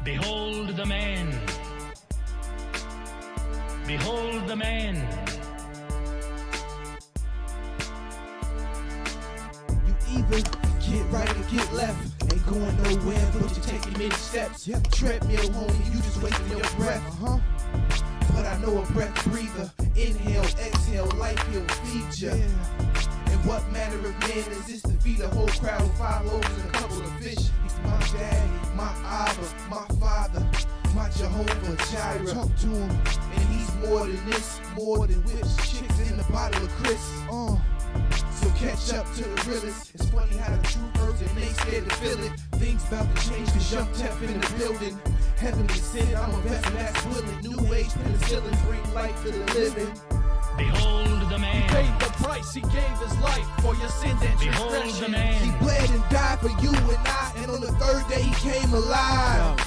Behold the man. Behold the man. You either get right or get left. Ain't going nowhere, but you're taking many steps. Treadmill, homie, you just wasting your breath. But I know a breath breather. Inhale, exhale, life he'll feed ya. And what manner of man is this to feed a whole crowd with 5 loaves and a couple of fish? He's my daddy, my Abba, my father, my Jehovah Jireh. Talk to him, and he's more than this, more than whips, chicks in a bottle of Chris. So catch up to the realest. It's funny how the truth hurts and they scared to feel it. Things about to change cause young Tef in the building. Heaven is sent, I'm a vessel that's willing. New age penicillin, bring life to the living. Behold the man. He paid the price, he gave his life for your sins and Behold the transgressions. man. He bled and died for you and I, and on the 3rd day he came alive.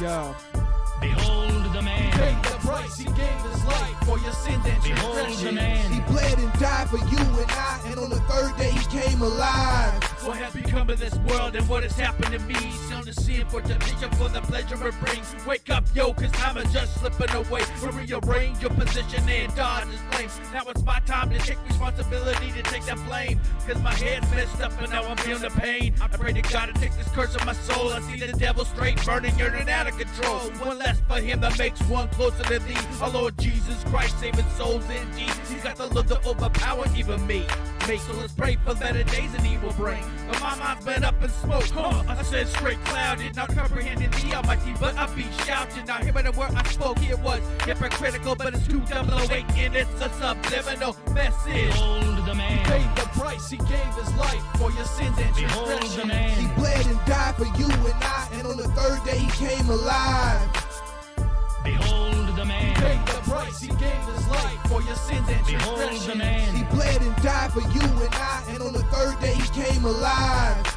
Behold the man. He paid the price, he gave his life for your sins and Behold the transgressions. man. He bled and died for you and I, and on the 3rd day he came alive. What has become of this world and what has happened to me? Shown the sin for temptation for the pleasure it brings. Wake up, yo, cause time is just slipping away. Rearrange your position and dodge his flames. Now it's my time to take responsibility to take that blame. Cause my head's messed up and now I'm feeling the pain. I pray to God to take this curse of my soul. I see the devil straight burning, yearning out of control. One less for him that makes one closer to thee. Our Lord Jesus Christ saving souls indeed. He's got the love to overpower even me. So let's pray for better days and he will bring. But my mind's been up in smoke, I said straight clouded, not comprehending the almighty, but I be shouting. Now hearing the word I spoke, it was hypocritical, but it's 208 and it's a subliminal message. Behold the man. He paid the price, he gave his life for your sins and Behold the transgressions. man. He bled and died for you and I, and on the 3rd day he came alive. Behold the man. He paid the price, he gave his life for your sins and Behold the transgressions. man. He bled and died for you and I, and on the 3rd day he came alive.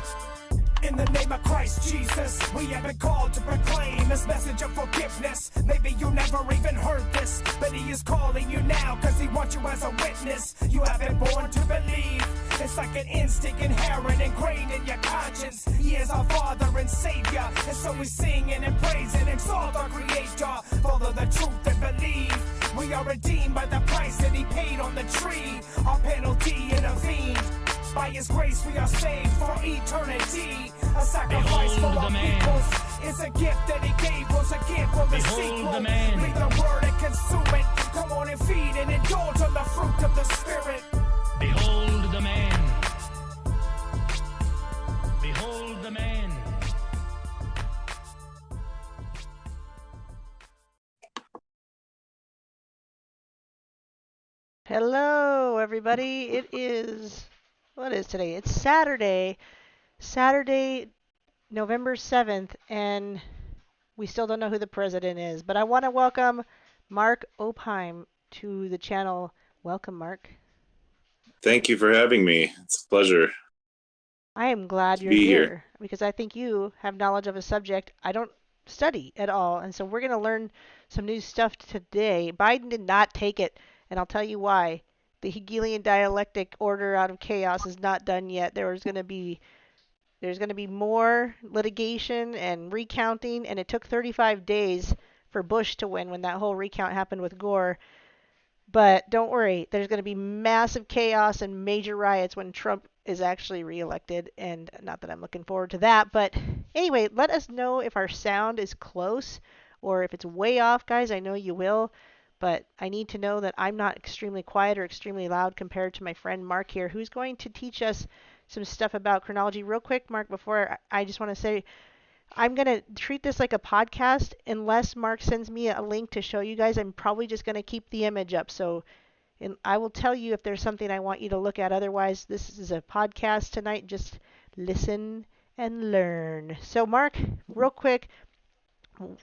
In the name of Christ Jesus, we have been called to proclaim this message of forgiveness. Maybe you never even heard this, but he is calling you now because he wants you as a witness. You have been born to believe. It's like an instinct inherent, ingrained in your conscience. He is our Father and Savior, and so we sing and praise and exalt our Creator. Follow the truth and believe. We are redeemed by the price that he paid on the tree. Our penalty intervened. By his grace we are saved for eternity. A sacrifice for Behold the our man. peoples. It's a gift that he gave us, a gift for the Behold sequel. the man. Read the word and consume it. Come on and feed and indulge on the fruit of the Spirit. Behold the man. Behold the man. Hello, everybody. It is, what is today? It's Saturday, November 7th, and we still don't know who the president is. But I want to welcome Mark Opheim to the channel. Welcome, Mark. Thank you for having me. It's a pleasure. I am glad To you're be here here. because I think you have knowledge of a subject I don't study at all. And so we're going to learn some new stuff today. Biden did not take it, and I'll tell you why. The Hegelian dialectic order out of chaos is not done yet. There's going to be more litigation and recounting, and it took 35 days for Bush to win when that whole recount happened with Gore. But don't worry, there's going to be massive chaos and major riots when Trump is actually reelected, and not that I'm looking forward to that. But anyway, let us know if our sound is close or if it's way off, guys. I know you will, but I need to know that I'm not extremely quiet or extremely loud compared to my friend Mark here, who's going to teach us some stuff about chronology. Real quick, Mark, before I just want to say, I'm going to treat this like a podcast unless Mark sends me a link to show you guys. I'm probably just going to keep the image up. So I will tell you if there's something I want you to look at. Otherwise, this is a podcast tonight. Just listen and learn. So Mark, real quick,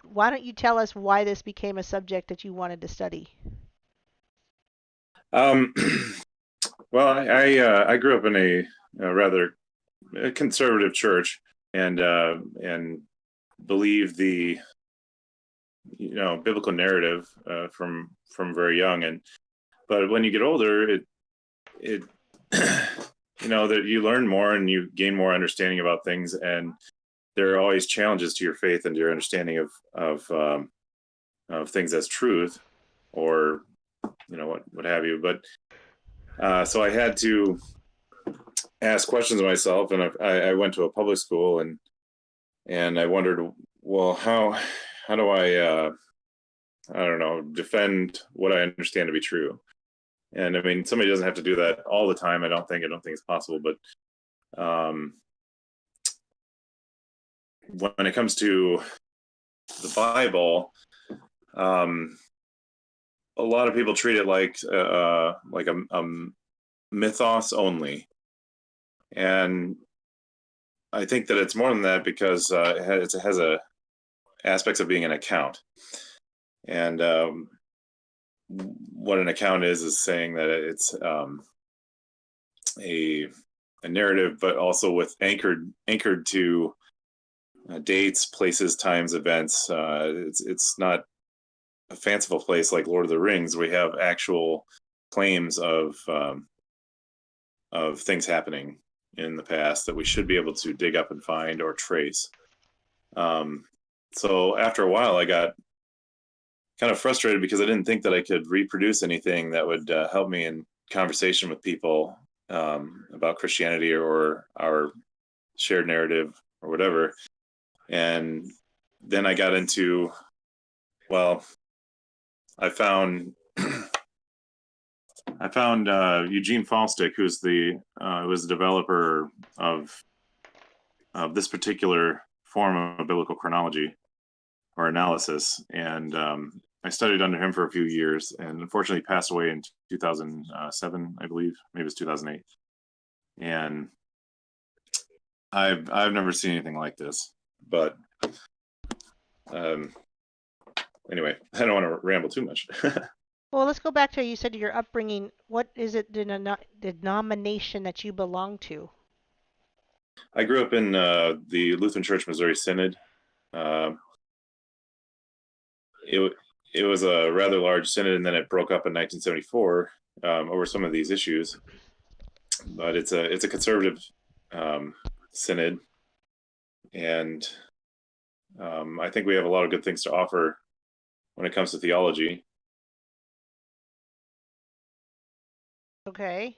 why don't you tell us why this became a subject that you wanted to study? Well, I grew up in a rather conservative church, and believe the biblical narrative from very young. But when you get older, it that you learn more and you gain more understanding about things, and there are always challenges to your faith and your understanding of things as truth, or what have you. But so I had to ask questions of myself, and I went to a public school, and I wondered, well, how do I don't know, defend what I understand to be true? And I mean, somebody doesn't have to do that all the time. I don't think it's possible, but when it comes to the Bible, a lot of people treat it like a mythos only, and I think that it's more than that, because it has aspects of being an account. And what an account is saying that it's a narrative, but also with anchored to dates, places, times, events. It's not a fanciful place like Lord of the Rings. We have actual claims of things happening in the past that we should be able to dig up and find or trace. So after a while, I got kind of frustrated because I didn't think that I could reproduce anything that would help me in conversation with people about Christianity or our shared narrative or whatever. And then I got into, well, I found Eugene Faustick, who's was the developer of this particular form of biblical chronology or analysis, and I studied under him for a few years, and unfortunately passed away in 2007, I believe. Maybe it was 2008. And I've never seen anything like this. But anyway, I don't want to ramble too much. Well, let's go back to, you said, your upbringing. What is it, the denomination that you belong to? I grew up in the Lutheran Church Missouri Synod. It was a rather large synod, and then it broke up in 1974 over some of these issues. But it's a conservative synod, and I think we have a lot of good things to offer when it comes to theology. Okay,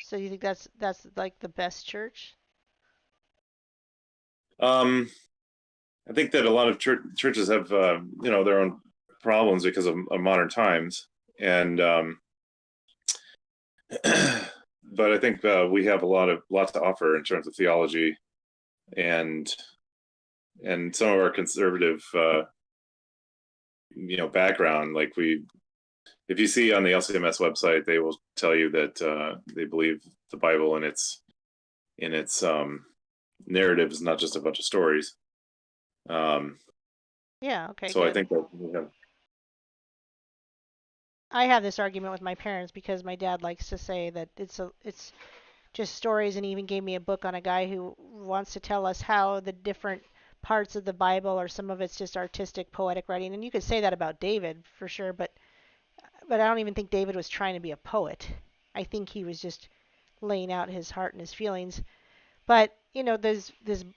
so you think that's like the best church? I think that a lot of churches have their own problems because of modern times, and but I think we have a lot to offer in terms of theology, and some of our conservative background. Like, if you see on the LCMS website, they will tell you that they believe the Bible in its narrative is not just a bunch of stories. Yeah, okay. So good. I think that I have this argument with my parents because my dad likes to say that it's just stories, and he even gave me a book on a guy who wants to tell us how the different parts of the Bible, or some of it's just artistic, poetic writing. And you could say that about David for sure, but I don't even think David was trying to be a poet. I think he was just laying out his heart and his feelings. But there's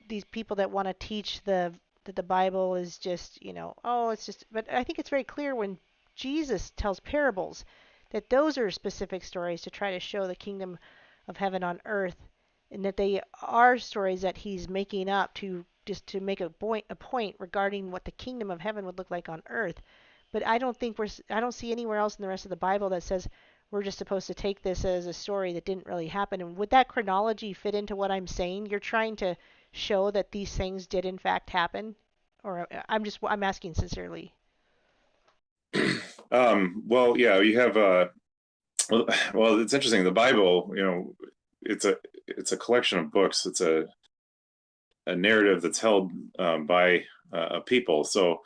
these people that want to teach that the Bible is just, oh, it's just. But I think it's very clear when Jesus tells parables that those are specific stories to try to show the kingdom of heaven on earth, and that they are stories that he's making up to make a point regarding what the kingdom of heaven would look like on earth. But I don't see anywhere else in the rest of the Bible that says we're just supposed to take this as a story that didn't really happen. And would that chronology fit into what I'm saying? You're trying to show that these things did in fact happen, or I'm asking sincerely. Well, yeah, you have well, it's interesting. The Bible, it's a collection of books. It's a narrative that's held by a people. So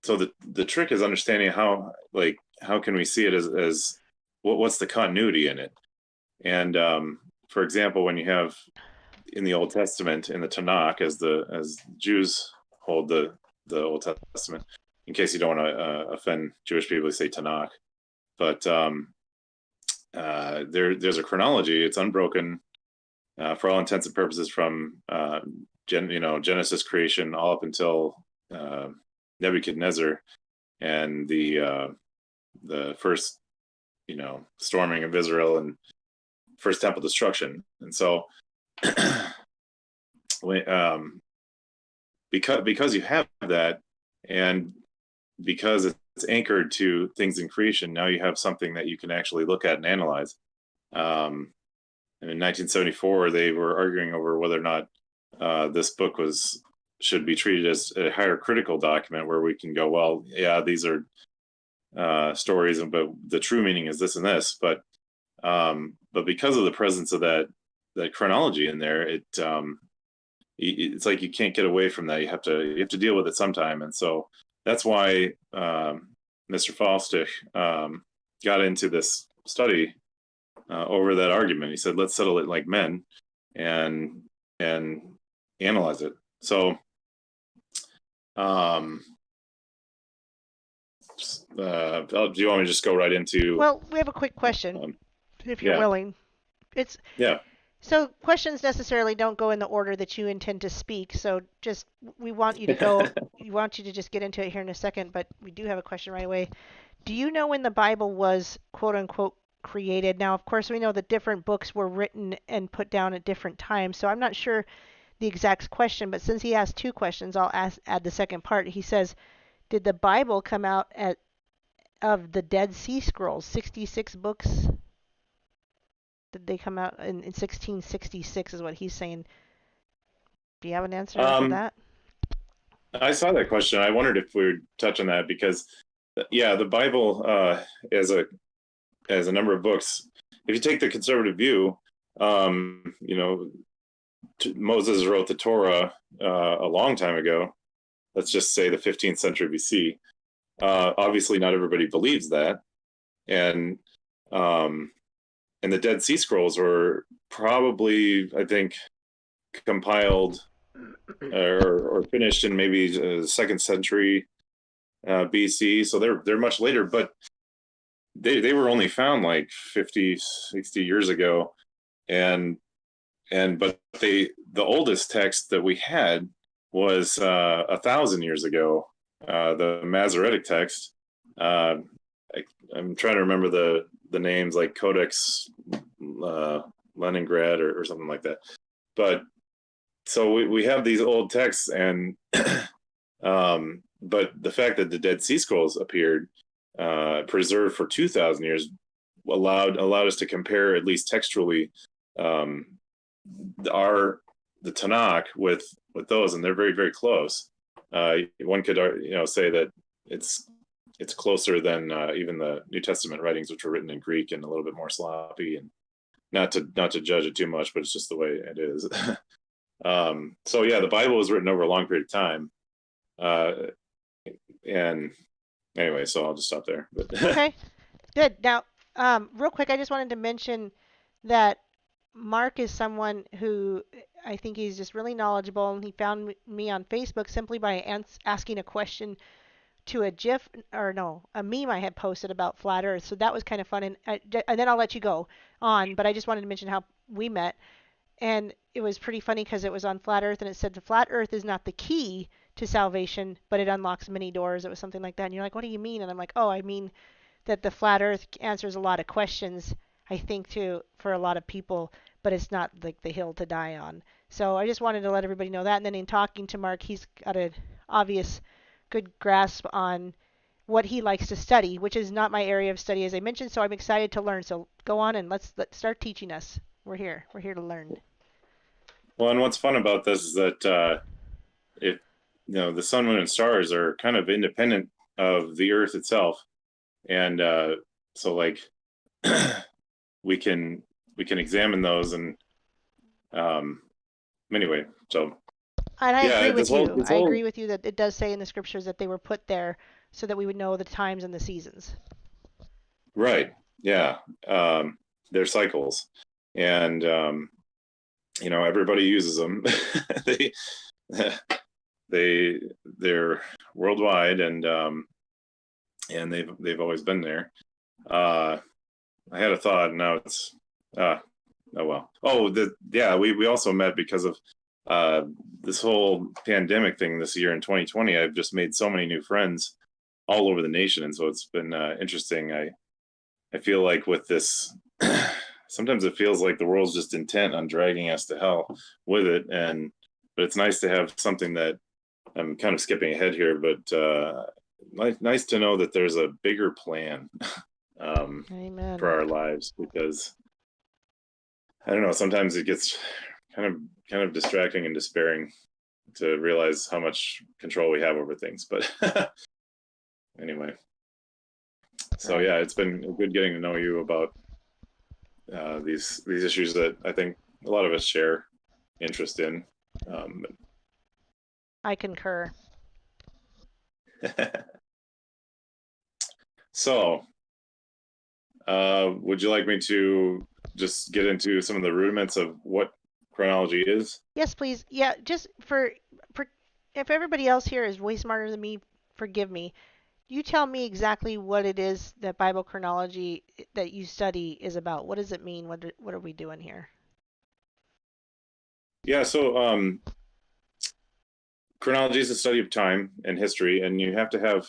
so the trick is understanding how can we see it as what's the continuity in it. And for example, when you have in the Old Testament, in the Tanakh, as Jews hold the Old Testament, in case you don't want to offend Jewish people who say Tanakh, but there's a chronology. It's unbroken. for all intents and purposes, from Genesis creation all up until Nebuchadnezzar and the first storming of Israel and first temple destruction. And so because you have that, and because it's anchored to things in creation, now you have something that you can actually look at and analyze. And in 1974, they were arguing over whether or not this book should be treated as a higher critical document, where we can go, well, yeah, these are stories, but the true meaning is this and this. But because of the presence of that chronology in there, it's like you can't get away from that. You have to deal with it sometime. And so that's why Mr. Fosdick got into this study over that argument. He said, let's settle it like men and analyze it. So do you want me to just go right into? Well, we have a quick question, if you're willing. So questions necessarily don't go in the order that you intend to speak. So we want you to go. We want you to just get into it here in a second. But we do have a question right away. Do you know when the Bible was quote unquote created? Now, of course, we know that different books were written and put down at different times. So I'm not sure the exact question, but since he asked two questions, I'll add the second part. He says, did the Bible come out of the Dead Sea Scrolls, 66 books? Did they come out in 1666 is what he's saying. Do you have an answer to that? I saw that question. I wondered if we would touch on that because, the Bible as a number of books, if you take the conservative view, Moses wrote the Torah a long time ago. Let's just say the 15th century BC. Obviously, not everybody believes that, and the Dead Sea Scrolls were probably, I think, compiled or finished in maybe the 2nd century BC. So they're much later, but they were only found like 50, 60 years ago, but the oldest text that we had was 1,000 years ago, the Masoretic text. I'm trying to remember the names, like Codex Leningrad or something like that. But so we have these old texts, and but the fact that the Dead Sea Scrolls appeared preserved for 2,000 years allowed us to compare, at least textually, the Tanakh with those, and they're very, very close. One could say that it's closer than even the New Testament writings, which were written in Greek and a little bit more sloppy, and not to judge it too much, but it's just the way it is. So the Bible was written over a long period of time, and anyway, so I'll just stop there. Okay, good. Now, real quick, I just wanted to mention that Mark is someone who I think he's just really knowledgeable, and he found me on Facebook simply by asking a question to a meme I had posted about flat Earth. So that was kind of fun, and then I'll let you go on. But I just wanted to mention how we met, and it was pretty funny because it was on flat Earth, and it said the flat Earth is not the key to salvation, but it unlocks many doors. It was something like that, and you're like, what do you mean? And I'm like, oh, I mean that the flat Earth answers a lot of questions, I think, for a lot of people, but it's not like the hill to die on. So I just wanted to let everybody know that. And then in talking to Mark, he's got an obvious good grasp on what he likes to study, which is not my area of study, as I mentioned. So I'm excited to learn. So go on and let's start teaching us. We're here to learn. Well, and what's fun about this is that the sun, moon, and stars are kind of independent of the Earth itself, and so like we can examine those, and anyway, so. And I agree with you. I agree with you that it does say in the scriptures that they were put there so that we would know the times and the seasons. Right. Yeah. They're cycles, and everybody uses them. They're worldwide, and they've always been there. I had a thought, and now it's Oh well. Oh, yeah. We also met because of this whole pandemic thing this year in 2020. I've just made so many new friends all over the nation, and so it's been interesting. I feel like with this, sometimes it feels like the world's just intent on dragging us to hell with it, but it's nice to have something that I'm kind of skipping ahead here, but nice to know that there's a bigger plan Amen. for our lives, because I don't know, sometimes it gets kind of distracting and despairing to realize how much control we have over things. But anyway, so Right. yeah, it's been good getting to know you about these issues that I think a lot of us share interest in. I concur. So, would you like me to just get into some of the rudiments of what chronology is? Yes, please. Yeah, just for if everybody else here is way smarter than me, forgive me. You tell me exactly what it is that Bible chronology that you study is about. What does it mean? What are we doing here? Yeah, so chronology is the study of time and history, and you have to have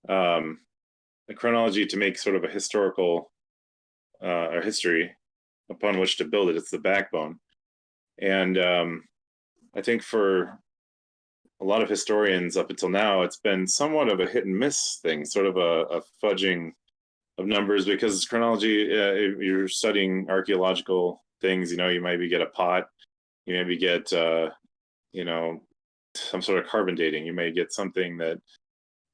a chronology to make sort of a historical or history upon which to build it. It's the backbone. And I think for a lot of historians up until now, it's been somewhat of a hit and miss thing, sort of a fudging of numbers, because chronology, if you're studying archaeological things, you maybe get a pot, you maybe get, some sort of carbon dating. You may get something that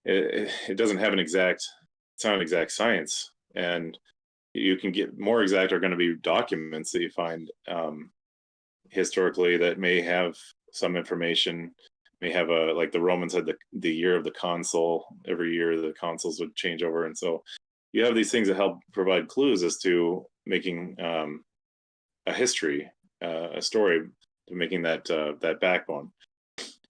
it doesn't have it's not an exact science. And you can get more exact are going to be documents that you find historically that may have some information, may have like the Romans had the year of the consul. Every year the consuls would change over, and so you have these things that help provide clues as to making a history, a story, to making that backbone.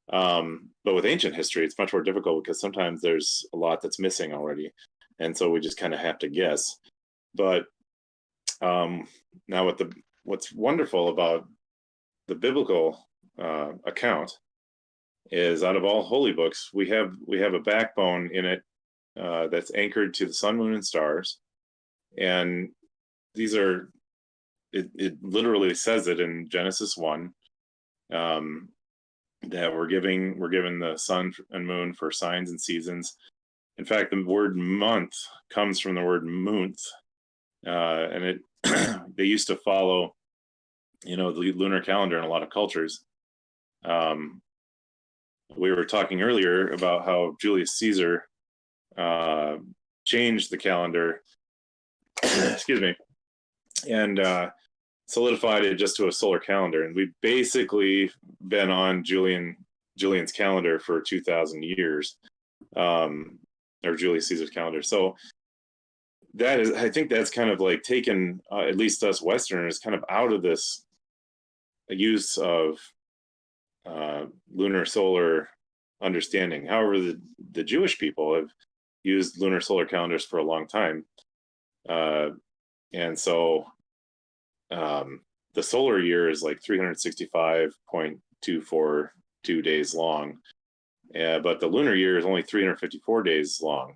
But with ancient history, it's much more difficult because sometimes there's a lot that's missing already, and so we just kind of have to guess. But now, what's wonderful about the biblical account is, out of all holy books, we have a backbone in it that's anchored to the sun, moon, and stars, and these are it literally says it in Genesis 1 that we're given the sun and moon for signs and seasons. In fact, the word month comes from the word munth, and it they used to follow the lunar calendar in a lot of cultures. We were talking earlier about how Julius Caesar changed the calendar excuse me, and solidified it just to a solar calendar, and we've basically been on Julian's calendar for 2,000 years, or Julius Caesar's calendar. So I think that's kind of like taken at least us Westerners kind of out of this use of lunar solar understanding. However, the Jewish people have used lunar solar calendars for a long time, and so the solar year is like 365.242 days long, but the lunar year is only 354 days long,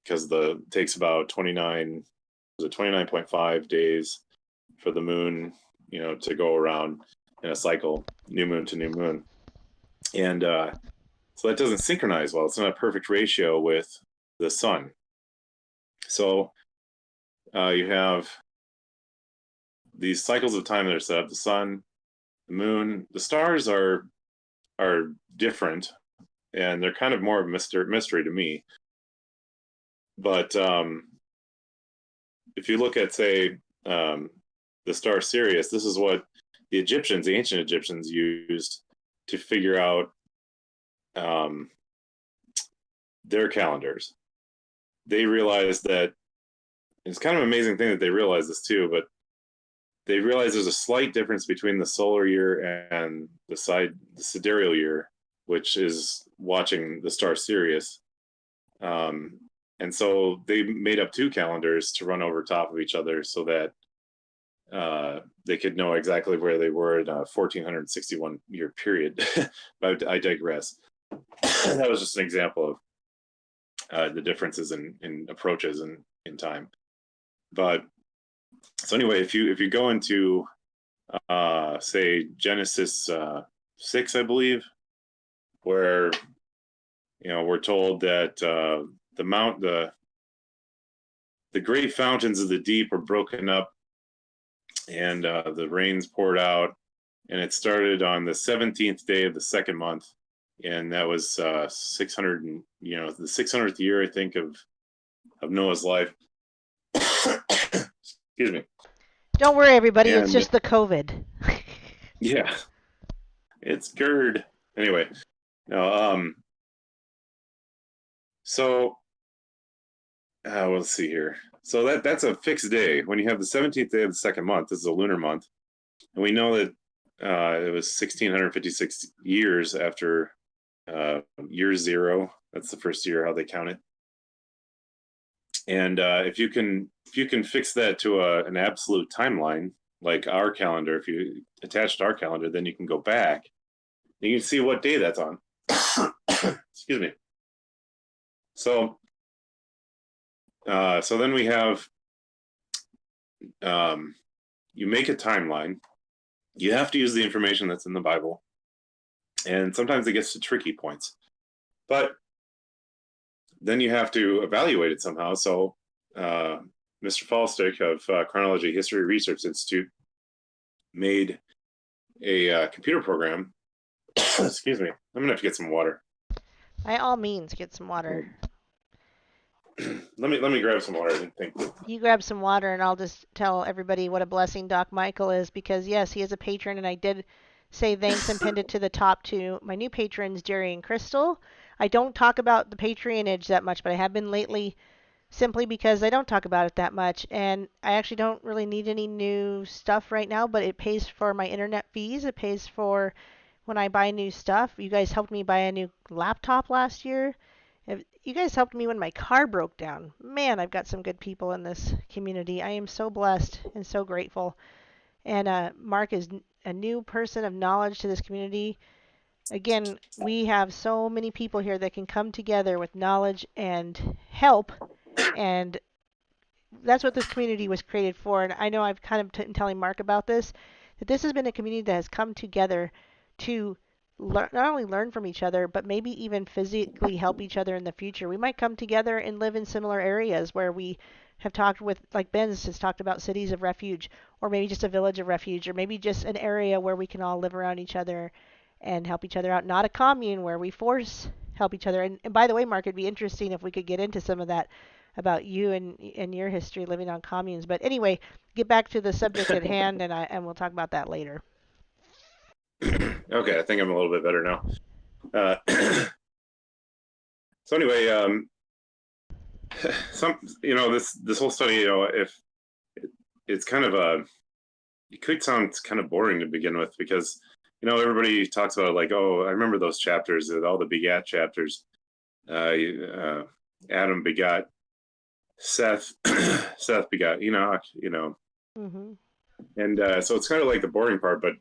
because it takes about 29.5 days for the moon, to go around in a cycle, new moon to new moon, and so that doesn't synchronize well. It's not a perfect ratio with the sun. So you have these cycles of time that are set up. The sun, the moon, the stars are different, and they're kind of more of a mystery to me. But if you look at, say, the star Sirius, this is what the ancient Egyptians used to figure out their calendars. They realized that, it's kind of an amazing thing that they realized this too, but they realized there's a slight difference between the solar year and the sidereal year, which is watching the star Sirius. And so they made up two calendars to run over top of each other, so that they could know exactly where they were in a 1461 year period. But I digress. That was just an example of the differences in approaches and in time. But so anyway, if you go into say Genesis 6, I believe, where we're told that the great fountains of the deep were broken up, and the rains poured out, and it started on the 17th day of the second month, and that was 600, and the 600th year, I think, of Noah's life. Excuse me. Don't worry, everybody. It's And just the COVID. yeah, it's GERD. Anyway, no. So let's see here. So that's a fixed day. When you have the 17th day of the second month, this is a lunar month, and we know that it was 1656 years after year zero. That's the first year how they count it. And if you can fix that to an absolute timeline, like our calendar, if you attach to our calendar, then you can go back. And you can see what day that's on. Excuse me. So then we have, you make a timeline. You have to use the information that's in the Bible. And sometimes it gets to tricky points. But then you have to evaluate it somehow. So Mr. Falstick of Chronology History Research Institute made a computer program. Excuse me. I'm going to have to get some water. By all means, get some water. Let me grab some water. I didn't think. You grab some water, and I'll just tell everybody what a blessing Doc Michael is, because yes, he is a patron, and I did say thanks and pinned it to the top to my new patrons, Jerry and Crystal. I don't talk about the patronage that much, but I have been lately, simply because I don't talk about it that much, and I actually don't really need any new stuff right now, but it pays for my internet fees. It pays for when I buy new stuff. You guys helped me buy a new laptop last year. You guys helped me when my car broke down. Man, I've got some good people in this community. I am so blessed and so grateful. And Mark is a new person of knowledge to this community. Again, we have so many people here that can come together with knowledge and help, and that's what this community was created for. And I know I've kind of telling Mark about this, that this has been a community that has come together to not only learn from each other, but maybe even physically help each other in the future. We might come together and live in similar areas where we have talked with, like Ben's has talked about, cities of refuge, or maybe just a village of refuge, or maybe just an area where we can all live around each other and help each other out. Not a commune where we force help each other. And by the way, Mark, it'd be interesting if we could get into some of that about you and your history living on communes. But anyway, get back to the subject at hand, and we'll talk about that later. Okay, I think I'm a little bit better now. So anyway, this whole study, if it's kind of it could sound kind of boring to begin with, because everybody talks about it like, oh, I remember those chapters, all the begat chapters. Adam begot Seth, Seth begot Enoch, Mm-hmm. and so it's kind of like the boring part, but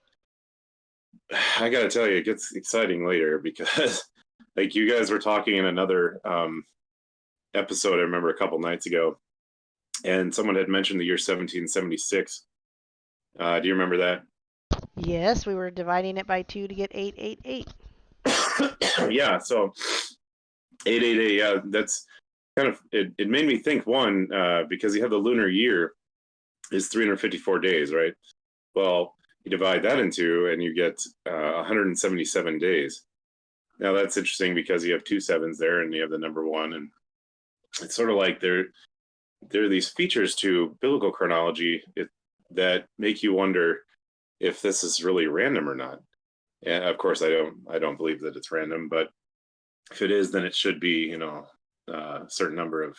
I gotta tell you, it gets exciting later, because like you guys were talking in another episode, I remember a couple nights ago, and someone had mentioned the year 1776. Do you remember that? Yes, we were dividing it by 2 to get 888. Yeah, so 888, yeah, that's kind of, it made me think, one, because you have the lunar year is 354 days, right? Well, you divide that in two and you get 177 days. Now that's interesting because you have 2 sevens there and you have the number 1, and it's sort of like there are these features to biblical chronology that make you wonder if this is really random or not. And of course, I don't believe that it's random, but if it is, then it should be, a certain number of,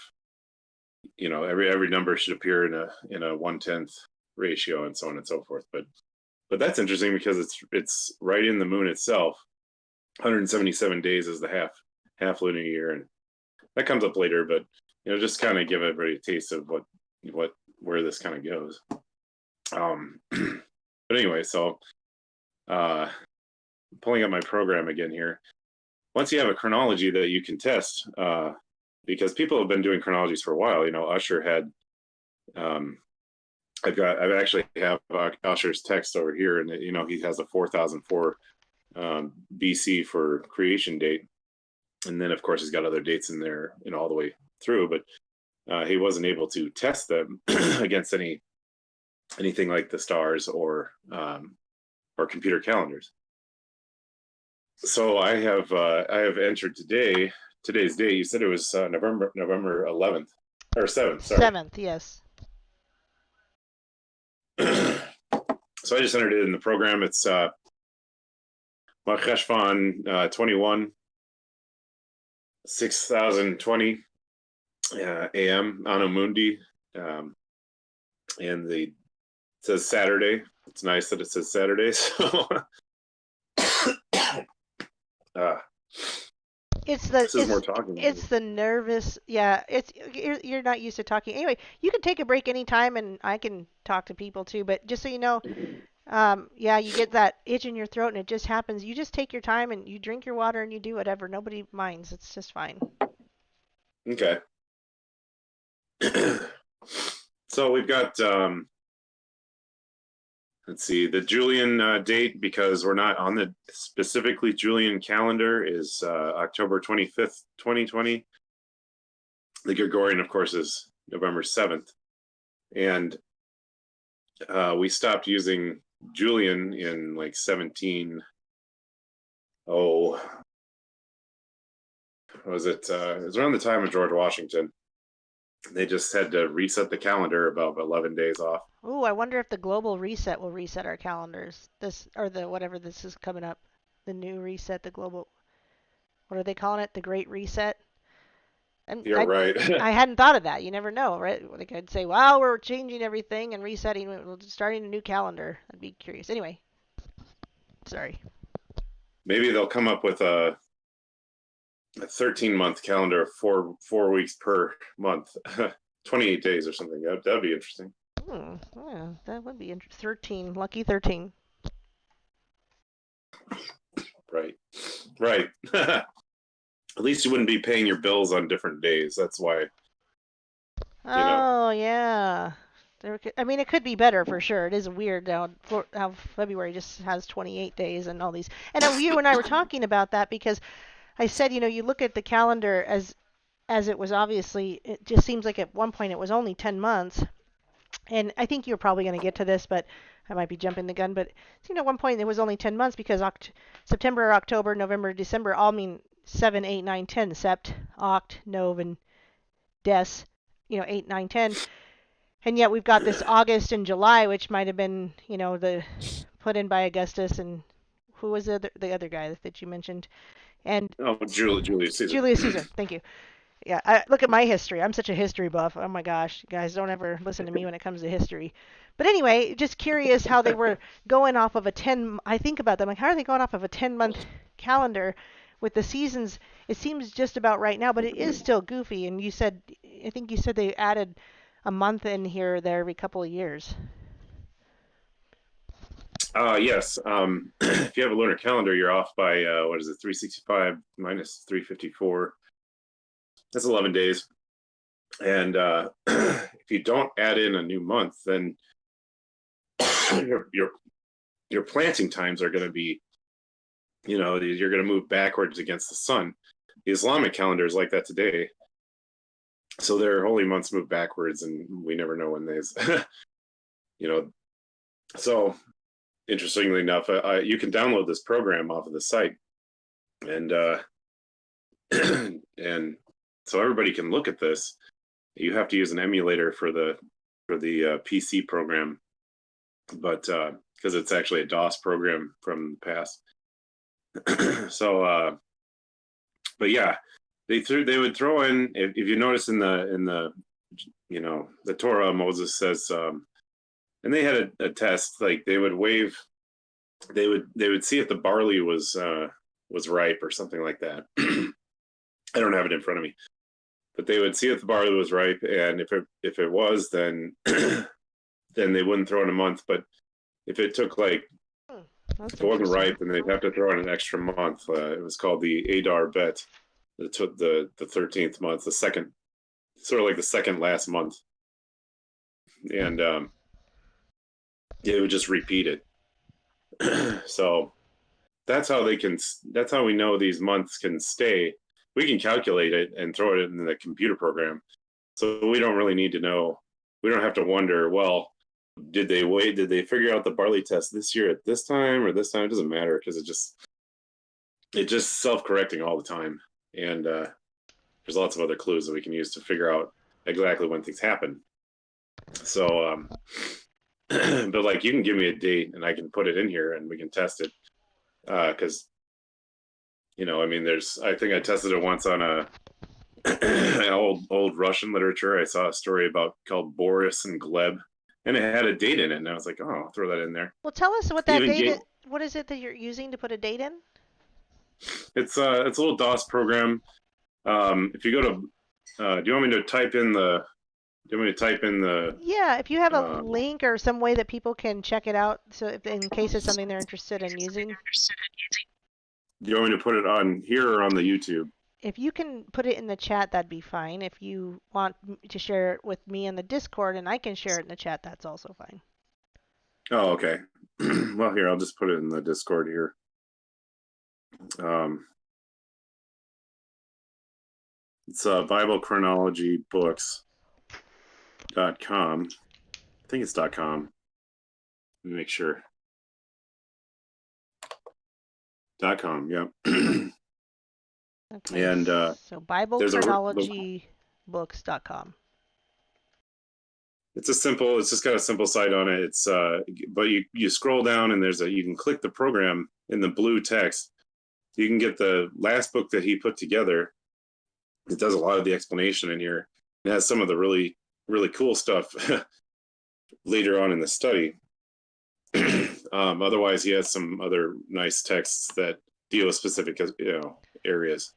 every number should appear in a 1/10 ratio and so on and so forth. But that's interesting because it's right in the moon itself. 177 days is the half lunar year, and that comes up later. But just kind of give everybody a taste of where this kind of goes. But anyway, so pulling up my program again here. Once you have a chronology that you can test, because people have been doing chronologies for a while. You know, Usher had. I've actually have Usher's text over here, and you know he has a 4004 BC for creation date, and then of course he's got other dates in there, you know, all the way through. But he wasn't able to test them against anything like the stars or computer calendars. So I have entered today's date. You said it was November 11th or 7th. Sorry. 7th, yes. So I just entered it in the program. It's Marcheshvan 21 6020 AM Anno Mundi, and it says Saturday. It's nice that it says Saturday. So this is more talking. It's the nervous. Yeah, you're not used to talking. Anyway, you can take a break anytime, and I can talk to people too. But just so you know, yeah, you get that itch in your throat, and it just happens. You just take your time, and you drink your water, and you do whatever. Nobody minds. It's just fine. Okay. So we've got let's see, the Julian date, because we're not on the specifically Julian calendar, is October 25th, 2020. The Gregorian, of course, is November 7th. And we stopped using Julian in like 17. Oh, was it? It was around the time of George Washington. They just had to reset the calendar about 11 days off. Ooh, I wonder if the global reset will reset our calendars. This, or the whatever this is coming up, the new reset, the global. What are they calling it? The Great Reset. And You're right. I hadn't thought of that. You never know, right? Like I'd say, "Wow, we're changing everything and resetting, we're starting a new calendar." I'd be curious. Anyway, sorry. Maybe they'll come up with a 13-month calendar of 4 weeks per month, 28 days or something. That'd be interesting. Yeah, that would be interesting. 13, lucky 13. Right. At least you wouldn't be paying your bills on different days. That's why. Oh, yeah. I mean, it could be better for sure. It is weird how February just has 28 days and all these. And you and I were talking about that because I said, you know, you look at the calendar as it was obviously, it just seems like at one point it was only 10 months. And I think you're probably going to get to this, but I might be jumping the gun. But you know, at one point it was only 10 months because September, October, November, December all mean 7, 8, 9, 10. Sept, Oct, Nov, and Des. You know, 8, 9, 10. And yet we've got this August and July, which might have been, you know, the put in by Augustus, and who was the other guy that you mentioned? And Julius Caesar. Julius Caesar. Thank you. Yeah, look at my history. I'm such a history buff. Oh my gosh, guys, don't ever listen to me when it comes to history. But anyway, just curious how they were going off of a 10. I think about them like, how are they going off of a 10-month calendar with the seasons? It seems just about right now, but it is still goofy. And I think you said they added a month in here or there every couple of years. Yes. If you have a lunar calendar, you're off by 365 minus 354. That's 11 days. And if you don't add in a new month, then your planting times are going to be, you know, you're going to move backwards against the sun. The Islamic calendar is like that today. So their holy months move backwards, and we never know when these, you know. So interestingly enough, you can download this program off of the site, and and so everybody can look at this. You have to use an emulator for the PC program, but because it's actually a DOS program from the past. So, but yeah, they would throw in, if you notice in the you know, the Torah, Moses says, and they had a test, like they would see if the barley was ripe or something like that. I don't have it in front of me, but they would see if the barley was ripe, and if it was, then then they wouldn't throw in a month. But if it took like, That's if it wasn't interesting. ripe, then they'd have to throw in an extra month. It was called the Adar Bet. It took the 13th month, the second, sort of like the second last month, and it would just repeat it. So that's how they can. That's how we know these months can stay. We can calculate it and throw it in the computer program, so we don't really need to know. We don't have to wonder, well, did they wait? Did they figure out the barley test this year at this time or this time? It doesn't matter, because it's just self-correcting all the time. And there's lots of other clues that we can use to figure out exactly when things happen. So, but like, you can give me a date and I can put it in here and we can test it. Because, you know, I mean, I think I tested it once on a old Russian literature. I saw a story called Boris and Gleb, and it had a date in it, and I was like, oh, I'll throw that in there. Well, tell us what that Even date Ga- is. What is it that you're using to put a date in? It's a little DOS program. If you go to, do you want me to type in the? Do you want me to type in the? Yeah, if you have a link or some way that people can check it out, so if, in case it's something they're interested in using. Do you want me to put it on here or on the YouTube? If you can put it in the chat, that'd be fine. If you want to share it with me in the Discord and I can share it in the chat, that's also fine. Oh, okay. Well, here, I'll just put it in the Discord here. It's BibleChronologyBooks.com. I think it's .com. Let me make sure. .com, yep. Okay. And so BibleChronologyBooks.com. it's just got a simple site on it. It's but you scroll down and you can click the program in the blue text. You can get the last book that he put together. It does a lot of the explanation in here. It has some of the really, really cool stuff later on in the study. Otherwise, he has some other nice texts that deal with specific, areas.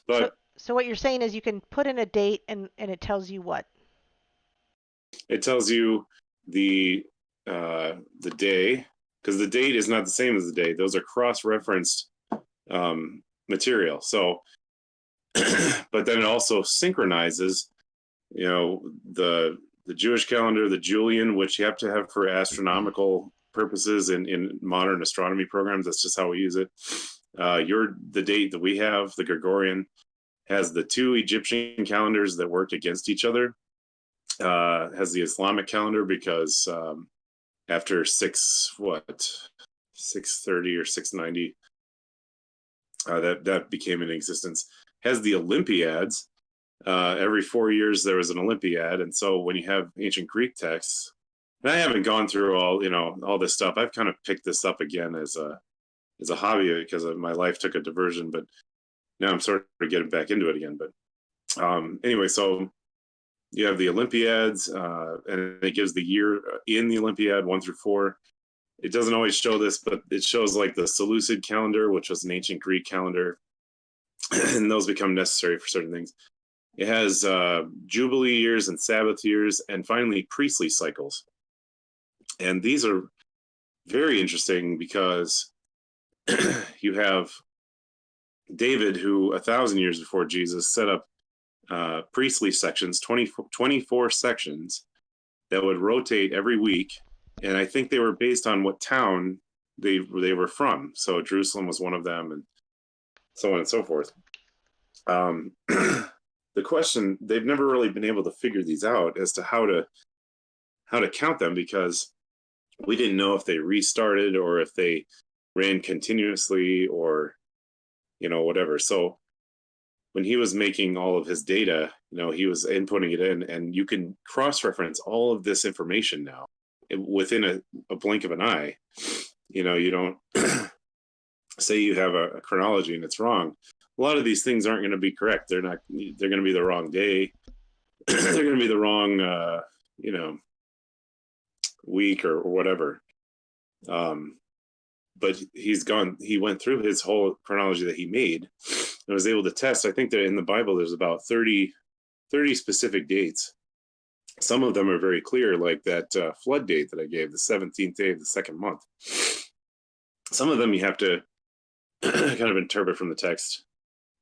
But so what you're saying is you can put in a date and it tells you what? It tells you the day, because the date is not the same as the day. Those are cross-referenced material. So, but then it also synchronizes, the Jewish calendar, the Julian, which you have to have for astronomical purposes in modern astronomy programs. That's just how we use it. The date that we have, the Gregorian, has the two Egyptian calendars that work against each other. Has the Islamic calendar because after 630 or 690, that became in existence. Has the Olympiads. Every 4 years there was an Olympiad, and so when you have ancient Greek texts, and I haven't gone through all this stuff. I've kind of picked this up again as a hobby because my life took a diversion, but now I'm sort of getting back into it again. But anyway, so you have the Olympiads, and it gives the year in the Olympiad 1 through 4. It doesn't always show this, but it shows like the Seleucid calendar, which was an ancient Greek calendar, and those become necessary for certain things. It has Jubilee years and Sabbath years, and finally priestly cycles. And these are very interesting because you have David, who 1,000 years before Jesus set up priestly sections, 24 sections that would rotate every week. And I think they were based on what town they were from. So Jerusalem was one of them, and so on and so forth. The question, they've never really been able to figure these out as to how to count them, because we didn't know if they restarted or if they ran continuously or whatever. So when he was making all of his data, he was inputting it in, and you can cross-reference all of this information now within a blink of an eye. You don't say you have a chronology and it's wrong. A lot of these things aren't going to be correct. They're going to be the wrong day. They're going to be the wrong, week or whatever. But he went through his whole chronology that he made and was able to test. I think that in the Bible, there's about 30 specific dates some of them are very clear, like that flood date that I gave, the 17th day of the second month. Some of them you have to kind of interpret from the text,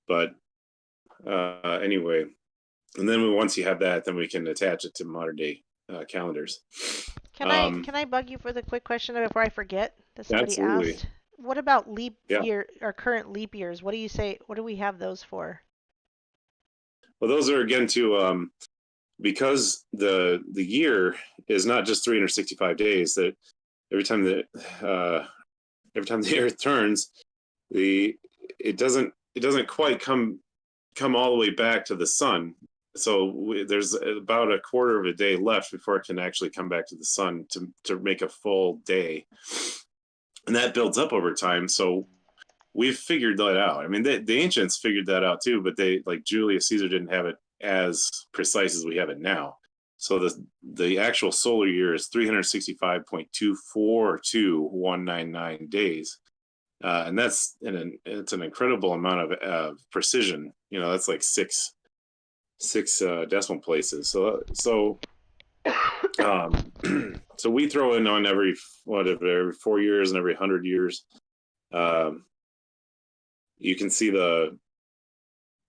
but anyway. And then once you have that, then we can attach it to modern day calendars. Can I bug you for the quick question before I forget that somebody Absolutely. asked? What about leap Yeah. year or current leap years? What do you say? What do we have those for? Well, those are again to because the year is not just 365 days. That every time the Earth turns, it doesn't quite come all the way back to the sun. So there's about a quarter of a day left before it can actually come back to the sun to make a full day, and that builds up over time. So we've figured that out. I mean, the ancients figured that out too, but they, like Julius Caesar, didn't have it as precise as we have it now. So the actual solar year is 365.242,199 days, and it's an incredible amount of precision. You know, that's like six decimal places. So so we throw in on every 4 years and every 100 years. You can see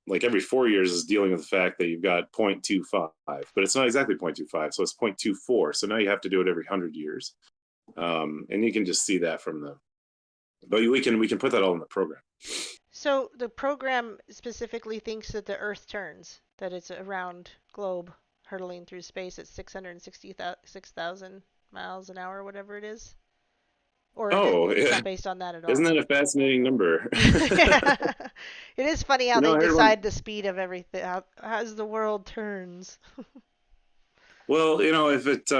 like every 4 years is dealing with the fact that you've got 0.25, but it's not exactly 0.25, so it's 0.24. So now you have to do it every 100 years, and you can just see that from but we can put that all in the program. So the program specifically thinks that the Earth turns, that it's a round globe hurtling through space at 666,000 miles an hour, whatever it is. Or it's not based on that at all. Isn't that a fascinating number? It is funny how they decide the speed of everything, as the world turns. Well, if it,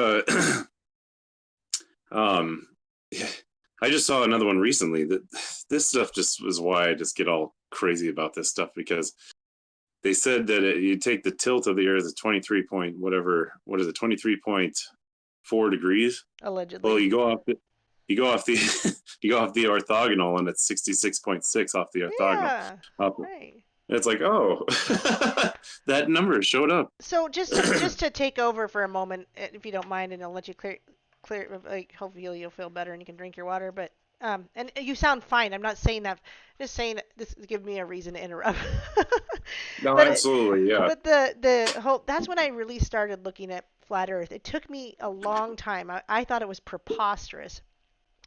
I just saw another one recently that this stuff just was why I just get all crazy about this stuff, because they said that you take the tilt of the Earth at 23.4 degrees. Allegedly. Well, you go off the orthogonal, and it's 66.6 off the orthogonal. Yeah, right. It's like, oh, that number showed up. So just to take over for a moment, if you don't mind, and I'll let you clear. Like, hopefully you'll feel better and you can drink your water. But and you sound fine. I'm not saying that. I'm just saying that this give me a reason to interrupt. No, absolutely, yeah. But the whole, that's when I really started looking at flat Earth. It took me a long time. I thought it was preposterous.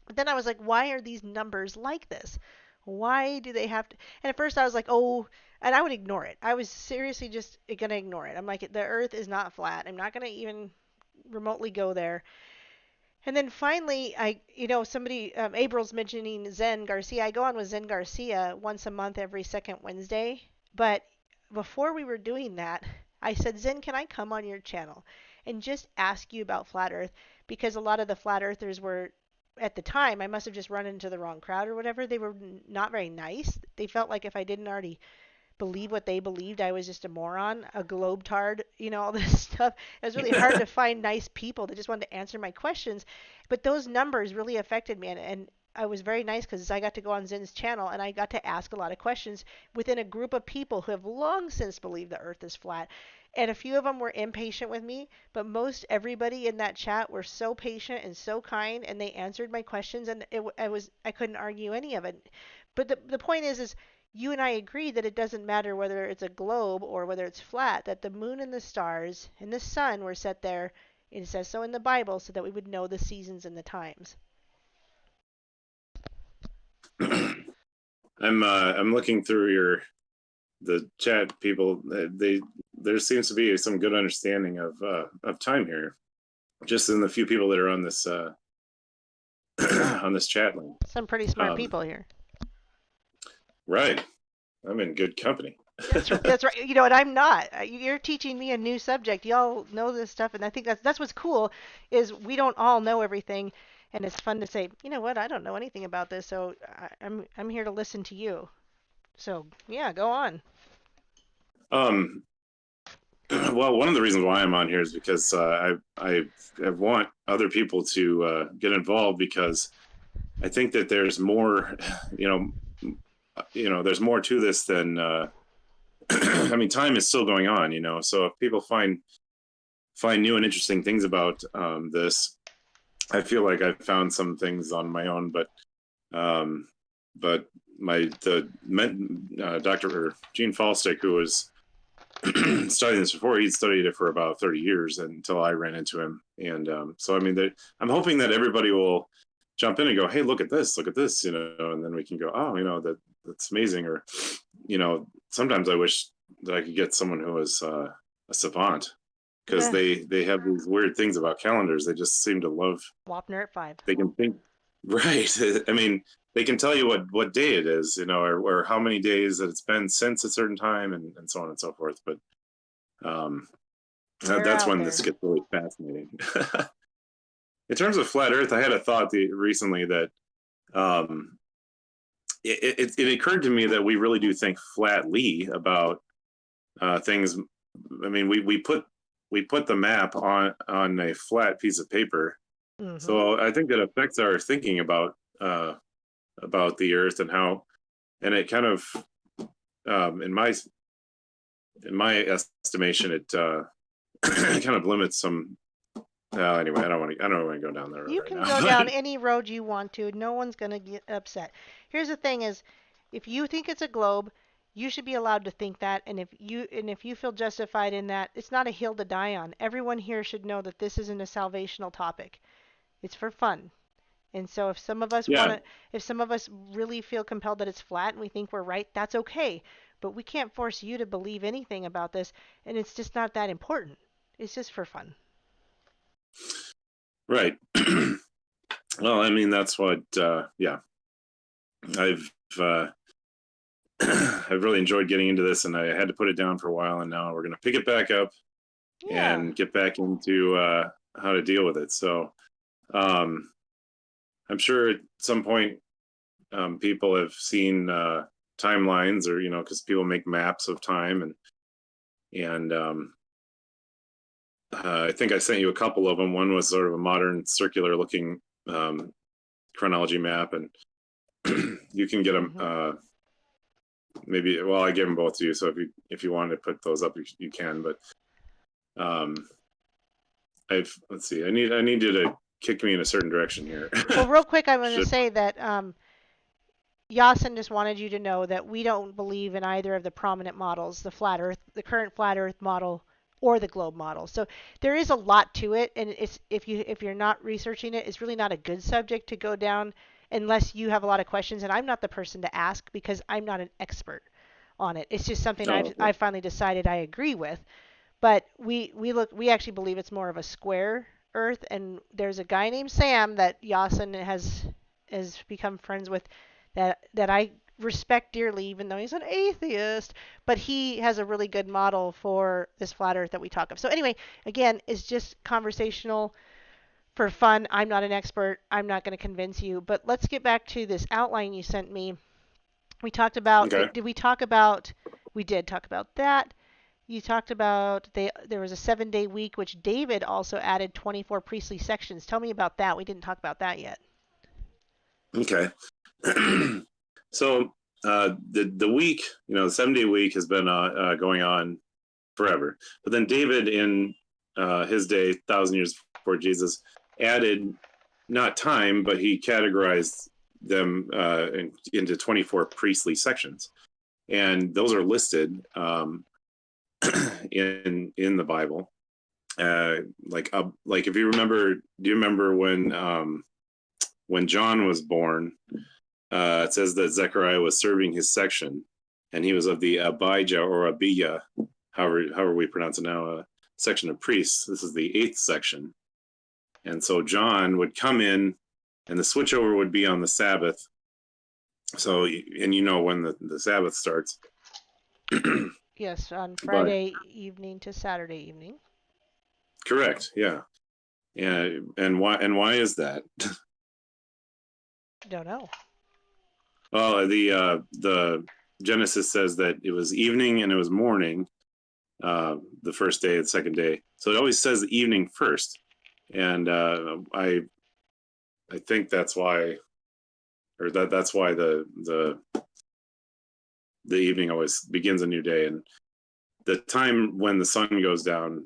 But then I was like, why are these numbers like this? Why do they have to? And at first I was like, oh, and I would ignore it. I was seriously just going to ignore it. I'm like, the Earth is not flat. I'm not going to even remotely go there. And then finally, somebody, April's mentioning Zen Garcia. I go on with Zen Garcia once a month, every second Wednesday. But before we were doing that, I said, Zen, can I come on your channel and just ask you about flat Earth? Because a lot of the flat earthers were, at the time, I must have just run into the wrong crowd or whatever. They were not very nice. They felt like if I didn't already believe what they believed, I was just a moron, a globetard, all this stuff. It was really hard to find nice people that just wanted to answer my questions. But those numbers really affected me, and I was very nice because I got to go on Zen's channel and I got to ask a lot of questions within a group of people who have long since believed the Earth is flat. And a few of them were impatient with me, but most everybody in that chat were so patient and so kind, and they answered my questions, and I couldn't argue any of it. But the point is you and I agree that it doesn't matter whether it's a globe or whether it's flat, that the moon and the stars and the sun were set there, it says so in the Bible, so that we would know the seasons and the times. I'm looking through the chat, people. There seems to be some good understanding of time here, just in the few people that are on this on this chat link. Some pretty smart people here. Right. I'm in good company. That's right. And I'm not. You're teaching me a new subject. Y'all know this stuff, and I think that's what's cool, is we don't all know everything, and it's fun to say, you know what, I don't know anything about this, so I'm here to listen to you. So yeah, go on. Well, one of the reasons why I'm on here is because I want other people to get involved, because I think that there's more, there's more to this than, I mean, time is still going on, so if people find find new and interesting things about this. I feel like I've found some things on my own, but Dr. Gene Falstick, who was studying this before, he'd studied it for about 30 years until I ran into him. And so, I mean, I'm hoping that everybody will jump in and go, hey, look at this, you know, and then we can go, oh, you know, that's amazing. Or, you know, sometimes I wish that I could get someone who was a savant, because they have these weird things about calendars. They just seem to love. Wapner at 5. They can think, right. I mean, they can tell you what day it is, you know, or how many days that it's been since a certain time, and so on and so forth. But that's when this gets really fascinating. In terms of flat Earth, I had a thought recently that it occurred to me that we really do think flatly about things. I mean, we put the map on a flat piece of paper, so I think that affects our thinking about the Earth and how, and it kind of, in my estimation, it kind of limits some. Anyway, I don't want to go down that road. You can go down any road you want to. No one's going to get upset. Here's the thing: is if you think it's a globe, you should be allowed to think that. And if you feel justified in that, it's not a hill to die on. Everyone here should know that this isn't a salvational topic. It's for fun. And so if some of us if some of us really feel compelled that it's flat and we think we're right, that's okay. But we can't force you to believe anything about this, and it's just not that important. It's just for fun. Right. Well, I mean, that's what, I've really enjoyed getting into this, and I had to put it down for a while, and now we're going to pick it back up and get back into how to deal with it. So I'm sure at some point people have seen timelines, or, you know, because people make maps of time, and I think I sent you a couple of them. One was sort of a modern circular looking chronology map, and you can get them maybe, well, I gave them both to you, so if you wanted to put those up, you can. But let's see, I need you to kick me in a certain direction here. Well, real quick, I'm going to say that Yasin just wanted you to know that we don't believe in either of the prominent models, the flat Earth, the current flat Earth model, or the globe model. So there is a lot to it, and it's if you're not researching it, it's really not a good subject to go down unless you have a lot of questions. And I'm not the person to ask because I'm not an expert on it. It's just something I've finally decided I agree with. But we actually believe it's more of a square Earth, and there's a guy named Sam that Yasin has become friends with that I respect dearly, even though he's an atheist, but he has a really good model for this flat Earth that we talk of. So anyway, again, it's just conversational for fun. I'm not an expert. I'm not going to convince you, but let's get back to this outline you sent me. We talked about, did we talk about, we did talk about that. You talked about there was a 7-day week, which David also added 24 priestly sections. Tell me about that. We didn't talk about that yet. Okay. So the week, you know, the 7-day week has been going on forever. But then David, in his day, 1,000 years before Jesus, added not time, but he categorized them into 24 priestly sections, and those are listed in the Bible. Like if you remember, do you remember when John was born? It says that Zechariah was serving his section, and he was of the Abijah or Abiyah, however we pronounce it now, section of priests. This is the 8th section. And so John would come in, and the switchover would be on the Sabbath. So, and you know when the Sabbath starts. Yes, on Friday evening to Saturday evening. Correct, yeah. And why is that? Don't know. Well, the Genesis says that it was evening and it was morning, the first day and second day. So it always says evening first, and I think that's why, or that's why the evening always begins a new day, and the time when the sun goes down,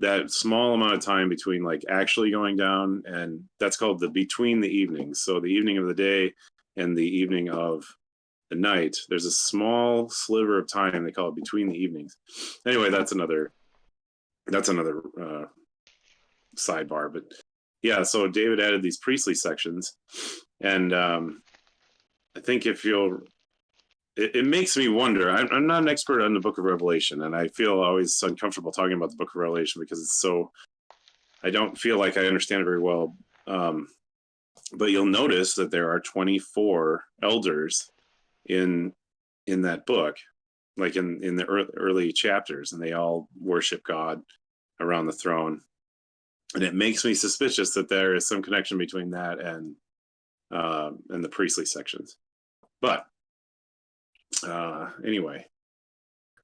that small amount of time between like actually going down, and that's called the between the evenings. So the evening of the day and the evening of the night, there's a small sliver of time they call it between the evenings. Anyway, that's another sidebar. But yeah, so David added these priestly sections, and I think if you'll, it makes me wonder. I'm not an expert on the Book of Revelation, and I feel always uncomfortable talking about the Book of Revelation because it's so, I don't feel like I understand it very well. But you'll notice that there are 24 elders in that book, like in the early chapters, and they all worship God around the throne. And it makes me suspicious that there is some connection between that and the priestly sections. But anyway,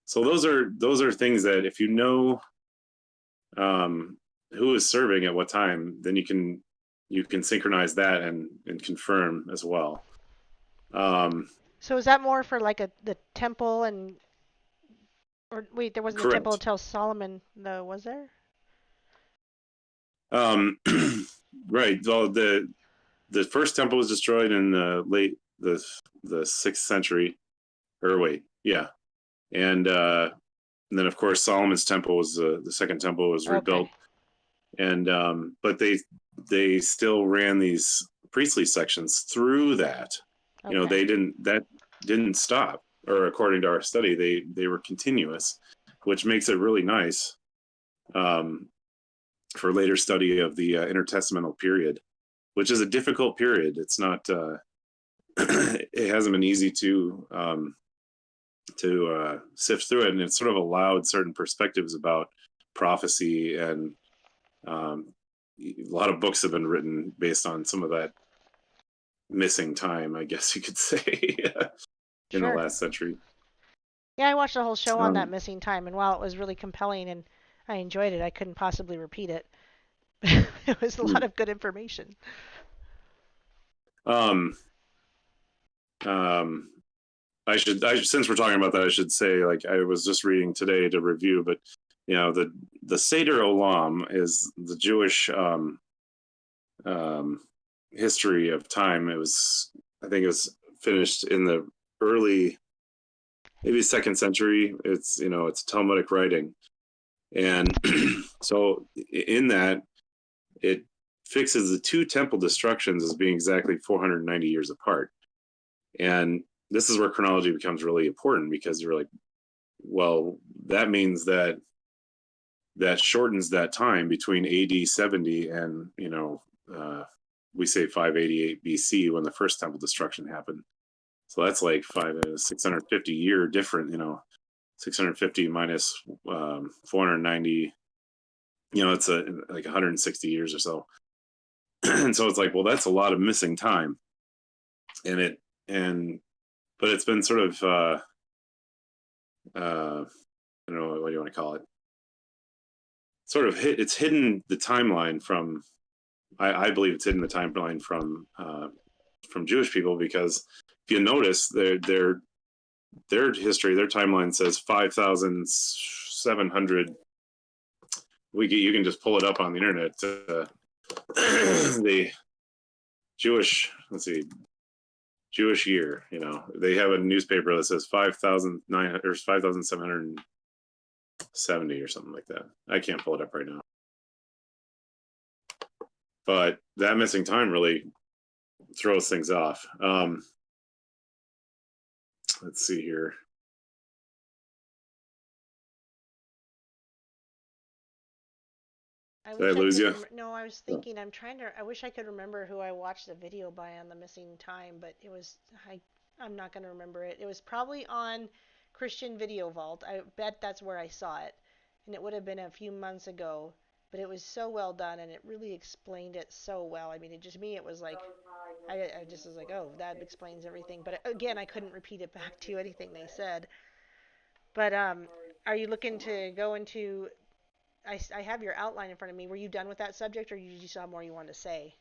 so those are things that if you know who is serving at what time, then you can synchronize that and confirm as well. So is that more for like the temple or wait, there wasn't a temple Correct. until Solomon, though, was there? Right. Well, the first temple was destroyed in the 6th century, or wait, yeah, and then of course Solomon's temple was the second temple was rebuilt, Okay. and but they still ran these priestly sections through that. Okay. You know, that didn't stop, or according to our study, they were continuous, which makes it really nice for later study of the intertestamental period, which is a difficult period. It's not it hasn't been easy to sift through it, and it's sort of allowed certain perspectives about prophecy, and a lot of books have been written based on some of that missing time, I guess you could say, in the Sure. last century. Yeah, I watched the whole show on that missing time, and while it was really compelling and I enjoyed it, I couldn't possibly repeat it. It was a lot of good information. Um, I should since we're talking about that, I should say, like, I was just reading today to review, but you know, the Seder Olam is the Jewish history of time. I think it was finished in the early, maybe 2nd century. It's Talmudic writing, and so in that, it fixes the 2 temple destructions as being exactly 490 years apart. And this is where chronology becomes really important, because you're like, well, that means that shortens that time between AD 70 and we say 588 BC, when the first temple destruction happened. So that's like 650 year different. 650 minus 490. It's like 160 years or so. And so it's like, well, that's a lot of missing time, but it's been sort of I don't know, what do you want to call it? Sort of it's hidden the timeline from. I believe it's hidden the timeline from Jewish people, because if you notice their history, their timeline says 5,700. You can just pull it up on the internet. The Jewish, Jewish year. They have a newspaper that says 5,900 or 5,770 or something like that. I can't pull it up right now. But that missing time really throws things off. Let's see here. Did I lose you? No, I was thinking. I wish I could remember who I watched the video by on the missing time, but I'm not going to remember it. It was probably on Christian Video Vault. I bet that's where I saw it, and it would have been a few months ago. But it was so well done, and it really explained it so well. I mean, it was like, I just was like, oh, that explains everything. But again, I couldn't repeat it back to you, anything they said. But are you looking to go into? I have your outline in front of me. Were you done with that subject, or did you still have more you wanted to say?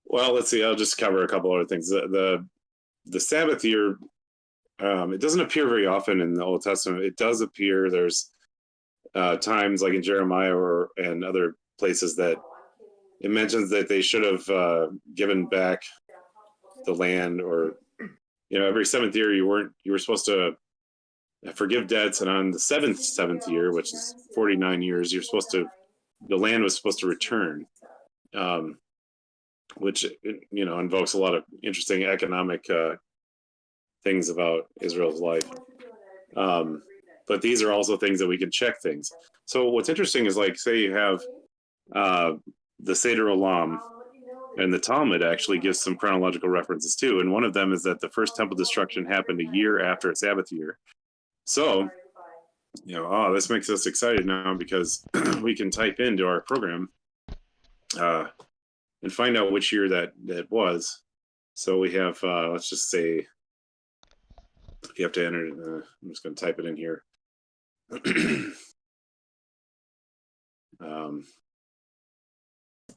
Well, let's see. I'll just cover a couple other things. The Sabbath year it doesn't appear very often in the Old Testament. It does appear. There's times like in Jeremiah and other places that it mentions that they should have given back the land, or every seventh year you were supposed to forgive debts, and on the seventh year, which is 49 years, the land was supposed to return, which invokes a lot of interesting economic things about Israel's life. But these are also things that we can check things. So what's interesting is, like, say you have the Seder Olam, and the Talmud actually gives some chronological references too. And one of them is that the first temple destruction happened a year after a Sabbath year. So, this makes us excited now, because we can type into our program and find out which year that was. So we have, let's just say, if you have to enter, I'm just going to type it in here.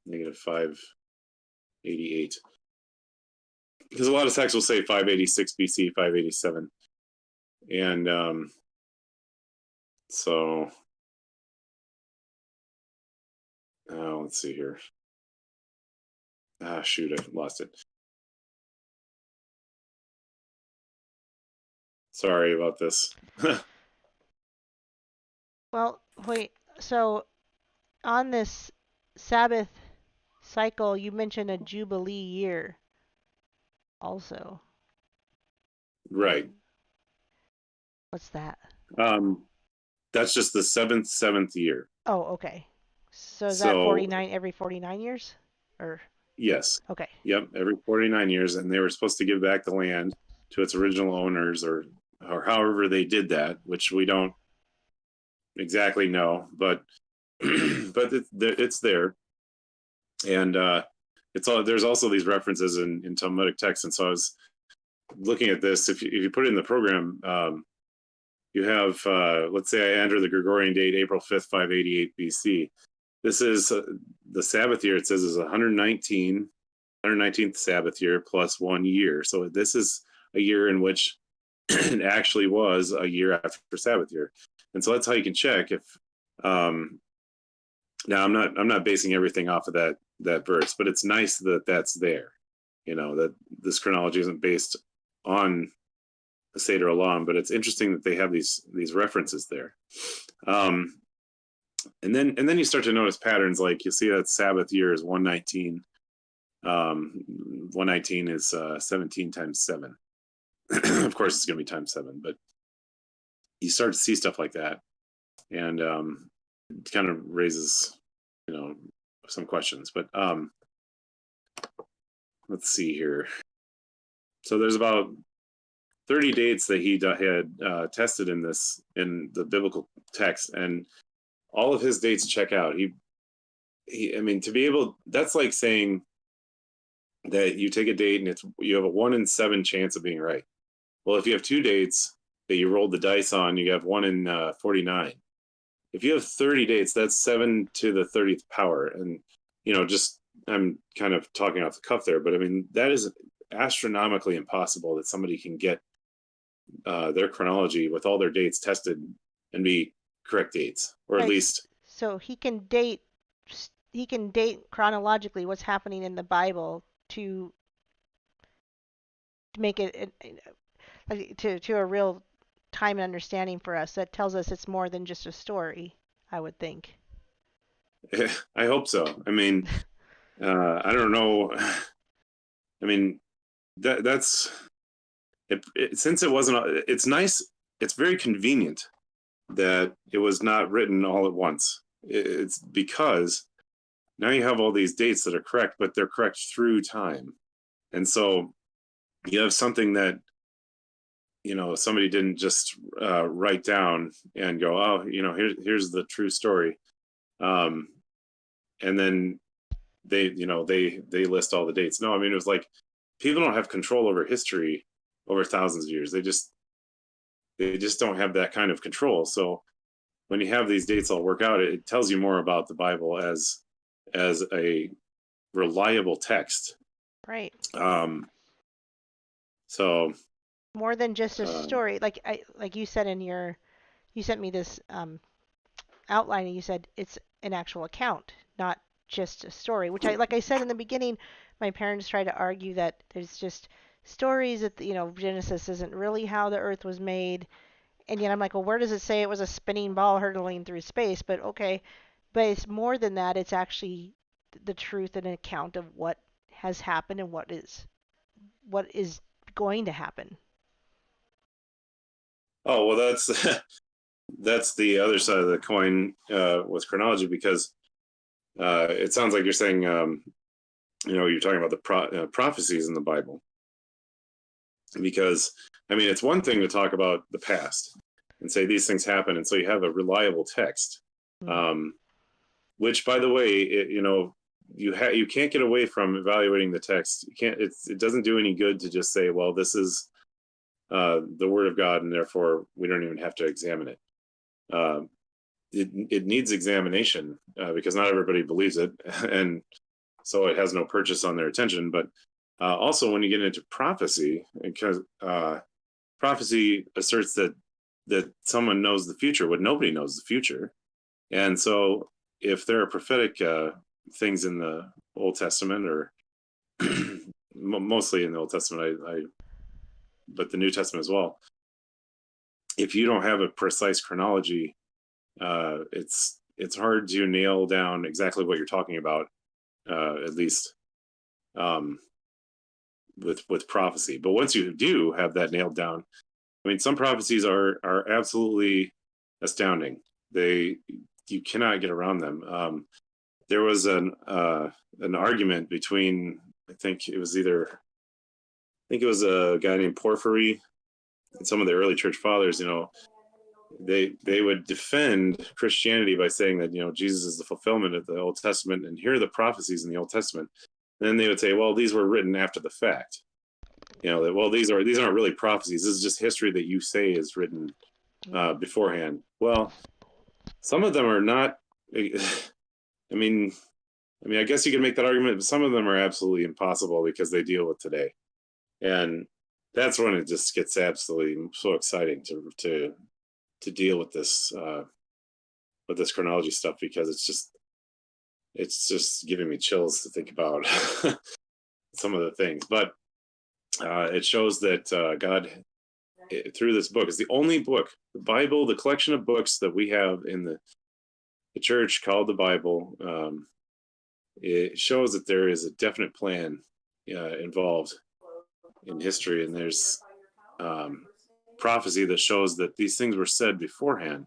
Negative 588. Because a lot of texts will say 586 BC, 587. And so, let's see here. Shoot, I lost it. Sorry about this. Well, wait. So on this Sabbath cycle, you mentioned a Jubilee year also. Right. What's that? That's just the seventh year. Oh, okay. So is that 49 every 49 years? Or yes. Okay. Yep, every 49 years, and they were supposed to give back the land to its original owners, or however they did that, which we don't exactly know, but it's there. And there's also these references in Talmudic texts. And so I was looking at this. If you put it in the program, you have, let's say I enter the Gregorian date, April 5th, 588 BC. This is the Sabbath year. It says is 119th Sabbath year plus 1 year. So this is a year in which it actually was a year after Sabbath year. And so that's how you can check if, now I'm not basing everything off of that verse, but it's nice that that's there, that this chronology isn't based on the Seder Olam, but it's interesting that they have these references there. And then you start to notice patterns, like you see that Sabbath year is 119. 119 is 17 times 7. Of course, it's going to be times 7, but you start to see stuff like that, and it kind of raises, some questions. But let's see here. So there's about 30 dates that he had tested in the biblical text, and all of his dates check out. I mean, to be able, that's like saying that you take a date and you have a 1 in 7 chance of being right. Well, if you have 2 dates that you rolled the dice on, you have 1 in 49. If you have 30 dates, that's 7 to the 30th power. And, just, I'm kind of talking off the cuff there, but I mean, that is astronomically impossible that somebody can get their chronology with all their dates tested and be correct dates, or at least. So he can date chronologically what's happening in the Bible to make it to a real time and understanding for us. That tells us it's more than just a story, I would think. I hope so. I mean, I don't know. I mean, that's it, since it wasn't. It's nice. It's very convenient that it was not written all at once. It's because now you have all these dates that are correct, but they're correct through time, and so you have something that somebody didn't just write down and go, oh, here's the true story, and then they list all the dates. No, I mean, it was like people don't have control over history over thousands of years. They just don't have that kind of control. So when you have these dates all work out, it tells you more about the Bible as a reliable text. Right. So More than just a Um, story, like you said you sent me this outline, and you said it's an actual account, not just a story. Which like I said in the beginning, my parents tried to argue that there's just stories that Genesis isn't really how the Earth was made, and yet I'm like, well, where does it say it was a spinning ball hurtling through space? But okay, but it's more than that. It's actually the truth and an account of what has happened and what is going to happen. oh well, that's that's the other side of the coin with chronology, because it sounds like you're saying you're talking about the prophecies in the Bible, because I mean it's one thing to talk about the past and say these things happen, and so you have a reliable text, which by the way, you can't get away from evaluating the text. You can't. It doesn't do any good to just say, well, this is the Word of God, and therefore we don't even have to examine it. It needs examination because not everybody believes it, and so it has no purchase on their attention. But also, when you get into prophecy, because prophecy asserts that someone knows the future when nobody knows the future, and so if there are prophetic things in the Old Testament, or mostly in the Old Testament, but the New Testament as well, if you don't have a precise chronology, it's hard to nail down exactly what you're talking about, at least with prophecy. But once you do have that nailed down, I mean, some prophecies are absolutely astounding. You cannot get around them. There was an argument between, I think it was a guy named Porphyry and some of the early church fathers. They would defend Christianity by saying that Jesus is the fulfillment of the Old Testament, and here are the prophecies in the Old Testament. And then they would say, well, these were written after the fact. That, well, these aren't really prophecies. This is just history that you say is written beforehand. Well, some of them are not. I mean, I guess you can make that argument, but some of them are absolutely impossible because they deal with today, and that's when it just gets absolutely so exciting to deal with this chronology stuff, because it's just giving me chills to think about some of the things. But it shows that God, through this book, is the only book, the Bible, the collection of books that we have in the church called the Bible. It shows that there is a definite plan involved in history, and there's prophecy that shows that these things were said beforehand.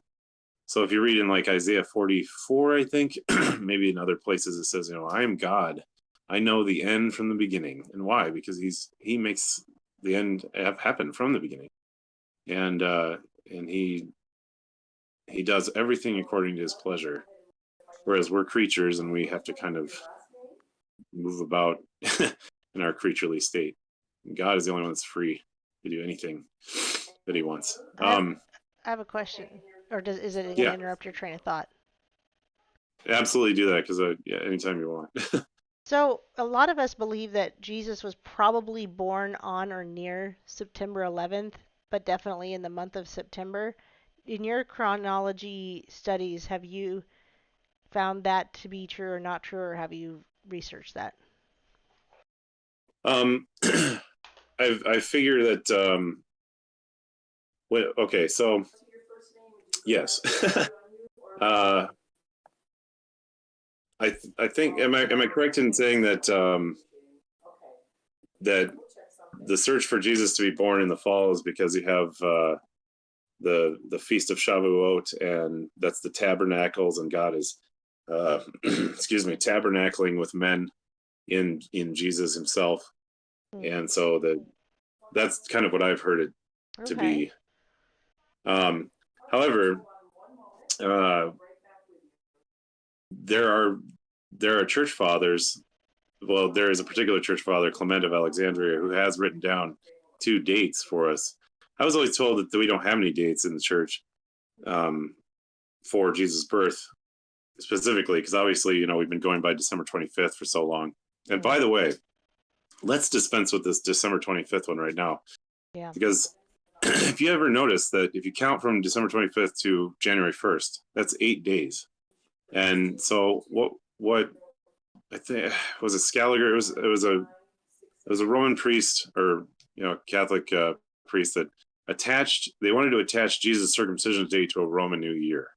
So if you read in like Isaiah 44, I think, maybe in other places it says, I am God. I know the end from the beginning. And why? Because he makes the end happen from the beginning. And he does everything according to his pleasure. Whereas we're creatures and we have to kind of move about in our creaturely state. And God is the only one that's free to do anything that he wants. I have a question. Or is it going to interrupt your train of thought? Absolutely do that, because anytime you want. So a lot of us believe that Jesus was probably born on or near September 11th, but definitely in the month of September. In your chronology studies, have you found that to be true or not true, or have you researched that? I figure that okay, so yes. I think, am I correct in saying that that the search for Jesus to be born in the fall is because you have the Feast of Shavuot, and that's the tabernacles, and God is tabernacling with men in Jesus himself. And so that's kind of what I've heard it to be. However, there are church fathers. Well, there is a particular church father, Clement of Alexandria, who has written down 2 dates for us. I was always told that we don't have any dates in the church for Jesus' birth specifically, because obviously, we've been going by December 25th for so long. And by the way, let's dispense with this December 25th one right now. Yeah. Because if you ever notice that if you count from December 25th to January 1st, that's 8 days. And so what I think was it Scaliger? It was a Roman priest, or Catholic priest, that they wanted to attach Jesus' circumcision date to a Roman New Year.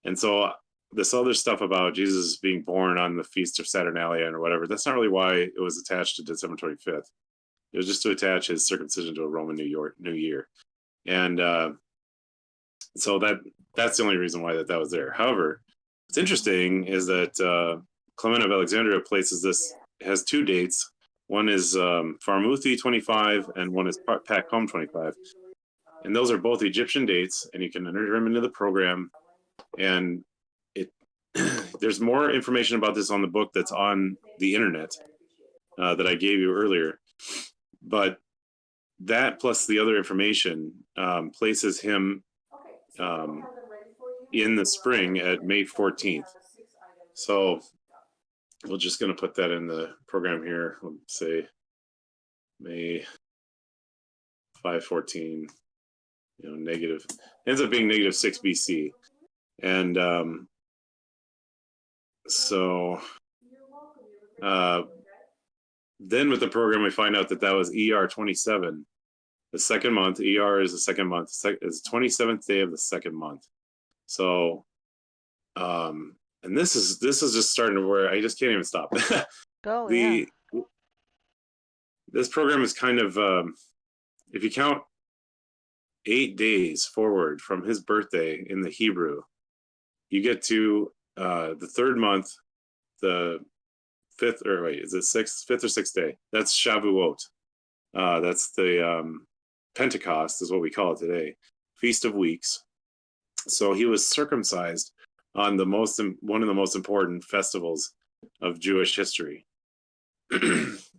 And so this other stuff about Jesus being born on the feast of Saturnalia or whatever, that's not really why it was attached to December 25th. It was just to attach his circumcision to a Roman New Year. And so that's the only reason why that was there. However, what's interesting is that Clement of Alexandria has 2 dates. One is Farmuthi 25 and one is Pacom 25. And those are both Egyptian dates, and you can enter them into the program. And there's more information about this on the book that's on the internet that I gave you earlier. But that plus the other information places him in the spring at May 14th. So we're just going to put that in the program here. Let's say May 514, negative, ends up being -6 BC. And so then with the program, we find out that was ER 27, the second month. ER is the second month. It's 27th day of the second month. So, and this is just starting to where I just can't even stop. This program is kind of, if you count 8 days forward from his birthday in the Hebrew, you get to the third month, the fifth, or wait, is it fifth or sixth day? That's Shavuot. That's the Pentecost is what we call it today, Feast of Weeks. So he was circumcised on one of the most important festivals of Jewish history. And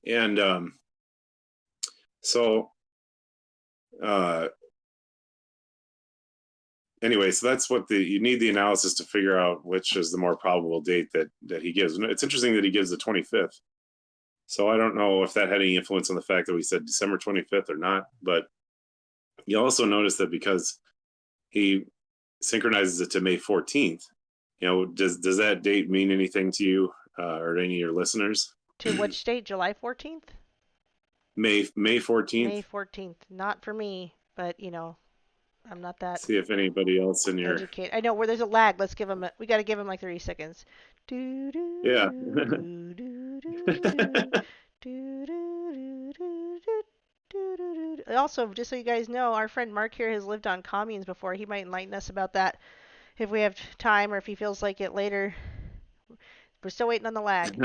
anyway, so that's what you need the analysis to figure out which is the more probable date that he gives. And it's interesting that he gives the 25th. So I don't know if that had any influence on the fact that we said December 25th or not, but you also notice that because he synchronizes it to May 14th, does that date mean anything to you or any of your listeners? To which date? July 14th? May 14th. May 14th. Not for me, but I'm not that. See if anybody else in your educated. I know where there's a lag. We got to give him like 30 seconds. Yeah. Also, just so you guys know, our friend Mark here has lived on communes before. He might enlighten us about that if we have time or if he feels like it later. We're still waiting on the lag.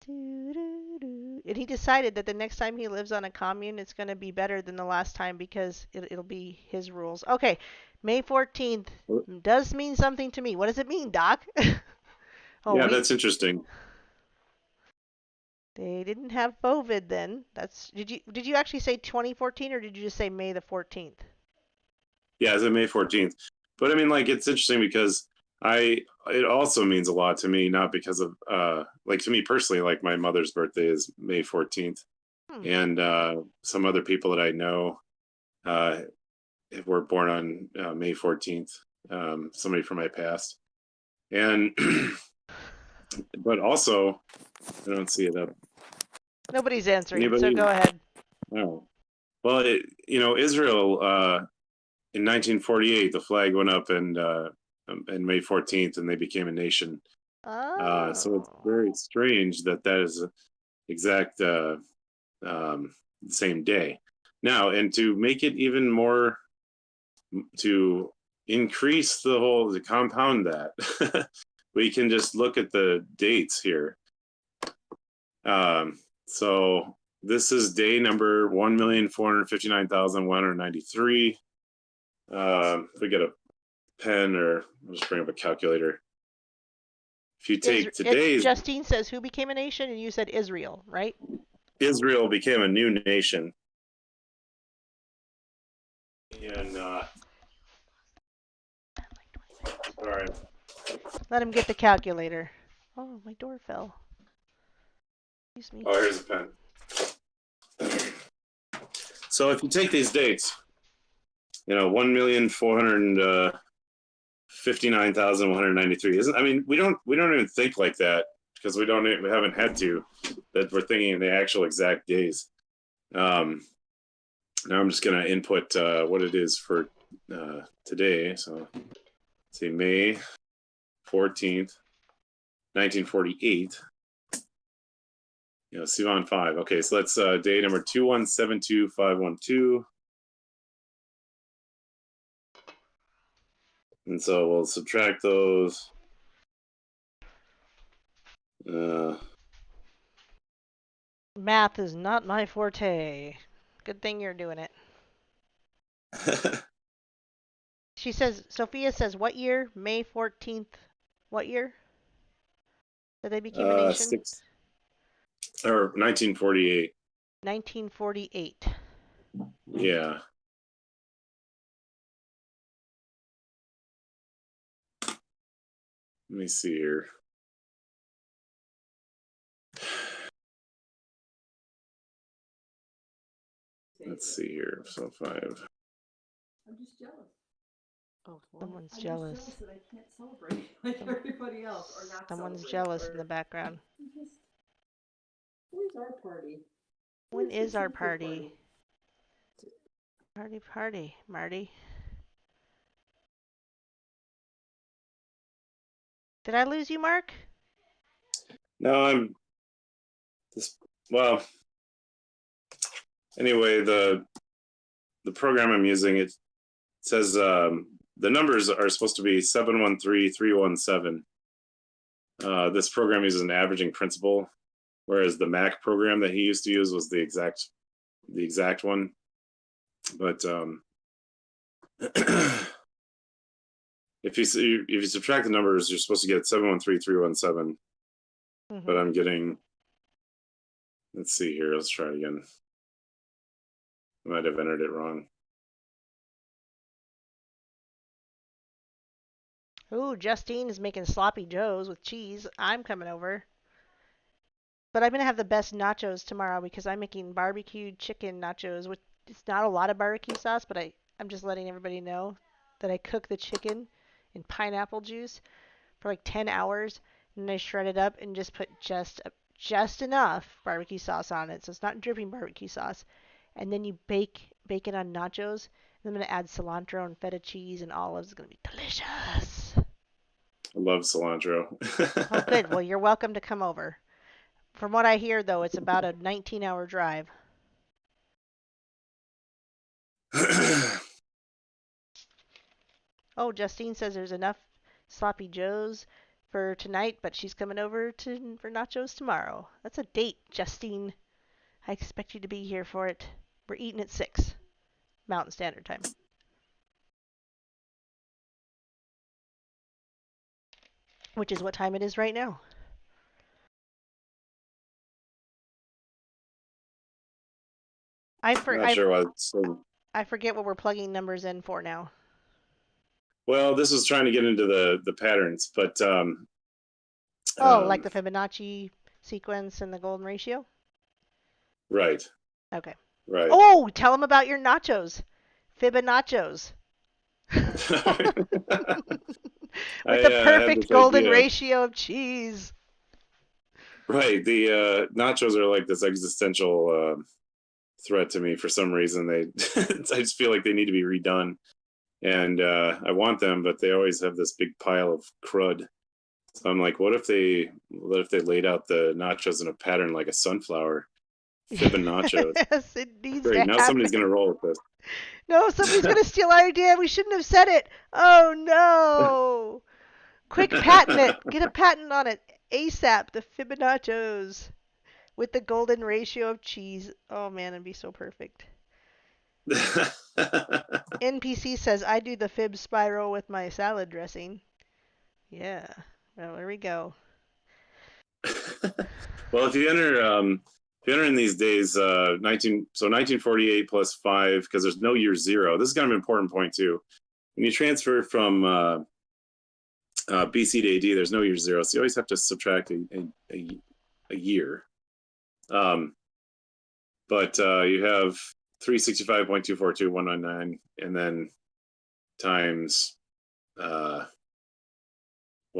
And he decided that the next time he lives on a commune, it's going to be better than the last time because it'll be his rules. Okay, May 14th does mean something to me. What does it mean, Doc? Yeah, that's interesting. They didn't have COVID then. Did you actually say 2014 or did you just say May the 14th? Yeah, it's May 14th. But I mean, it's interesting because it also means a lot to me, not because of to me personally, my mother's birthday is May 14th. And some other people that I know were born on May 14th, somebody from my past. And but also, I don't see it up. Nobody's answering, so go ahead. Oh. Well, Israel in 1948, the flag went up and May 14th, and they became a nation. So it's very strange that is exact same day. Now, and to make it even more, to increase to compound that, we can just look at the dates here. So this is day number 1,459,193. If we get a pen, or I'll just bring up a calculator. If you take today's... Justine says, who became a nation? And you said Israel, right? Israel became a new nation. And, all right. Let him get the calculator. Oh, my door fell. Excuse me. Oh, here's a pen. So if you take these dates, 1,459,193. Isn't? I mean, we don't even think like that because we haven't had to. That we're thinking in the actual exact days. Now I'm just gonna input what it is for today. So let's see, May 14th, 1948. Sivan 5. Okay, so let's day number 2172512. And so we'll subtract those. Math is not my forte. Good thing you're doing it. Sophia says, what year? May 14th. What year? That they became a nation? 1948. 1948. Yeah. Let me see here. Let's see here. So 5. I'm just jealous. Oh, someone's I'm jealous. just jealous that I can't celebrate like everybody else, or not. Someone's jealous in the background. Where's our party? When is our party? Party, Marty. Did I lose you, Mark? No, I'm just, well, anyway, the program I'm using, it says the numbers are supposed to be 713317. This program uses an averaging principle, whereas the Mac program that he used to use was the exact one. But if you subtract the numbers, you're supposed to get 713317. Mm-hmm. But I'm getting, let's see here, let's try it again. I might have entered it wrong. Ooh, Justine is making sloppy joes with cheese. I'm coming over. But I'm going to have the best nachos tomorrow because I'm making barbecued chicken nachos. Which it's not a lot of barbecue sauce, but I'm just letting everybody know that I cook the chicken in pineapple juice for like 10 hours. And I shred it up and just put just enough barbecue sauce on it. So it's not dripping barbecue sauce. And then you bake it on nachos. And I'm going to add cilantro and feta cheese and olives. It's going to be delicious. I love cilantro. Oh, good. Well, you're welcome to come over. From what I hear, though, it's about a 19-hour drive. Oh, Justine says there's enough sloppy joes for tonight, but she's coming over for nachos tomorrow. That's a date, Justine. I expect you to be here for it. We're eating at 6 Mountain Standard Time. Which is what time it is right now. I forget what we're plugging numbers in for now. Well, this was trying to get into the patterns, but like the Fibonacci sequence and the golden ratio? Right. Okay. Right. Oh, tell them about your nachos. Fibonachos. With the perfect golden ratio of cheese. Right. The nachos are like this existential threat to me for some reason. I just feel like they need to be redone. And I want them, but they always have this big pile of crud. So I'm like, what if they laid out the nachos in a pattern like a sunflower? Fibonacci. Yes, it needs Great. to Now happen. somebody's gonna roll with this. No, somebody's gonna steal our idea. We shouldn't have said it. Oh no! Quick, patent it. Get a patent on it ASAP. The Fibonaccios with the golden ratio of cheese. Oh man, it'd be so perfect. NPC says I do the fib spiral with my salad dressing. Yeah. Well, there we go. Well, if you enter in these days, 1948 plus 5, because there's no year 0. This is kind of an important point too. When you transfer from BC to AD, there's no year 0, so you always have to subtract a year. But you have 365.242.199, and then times what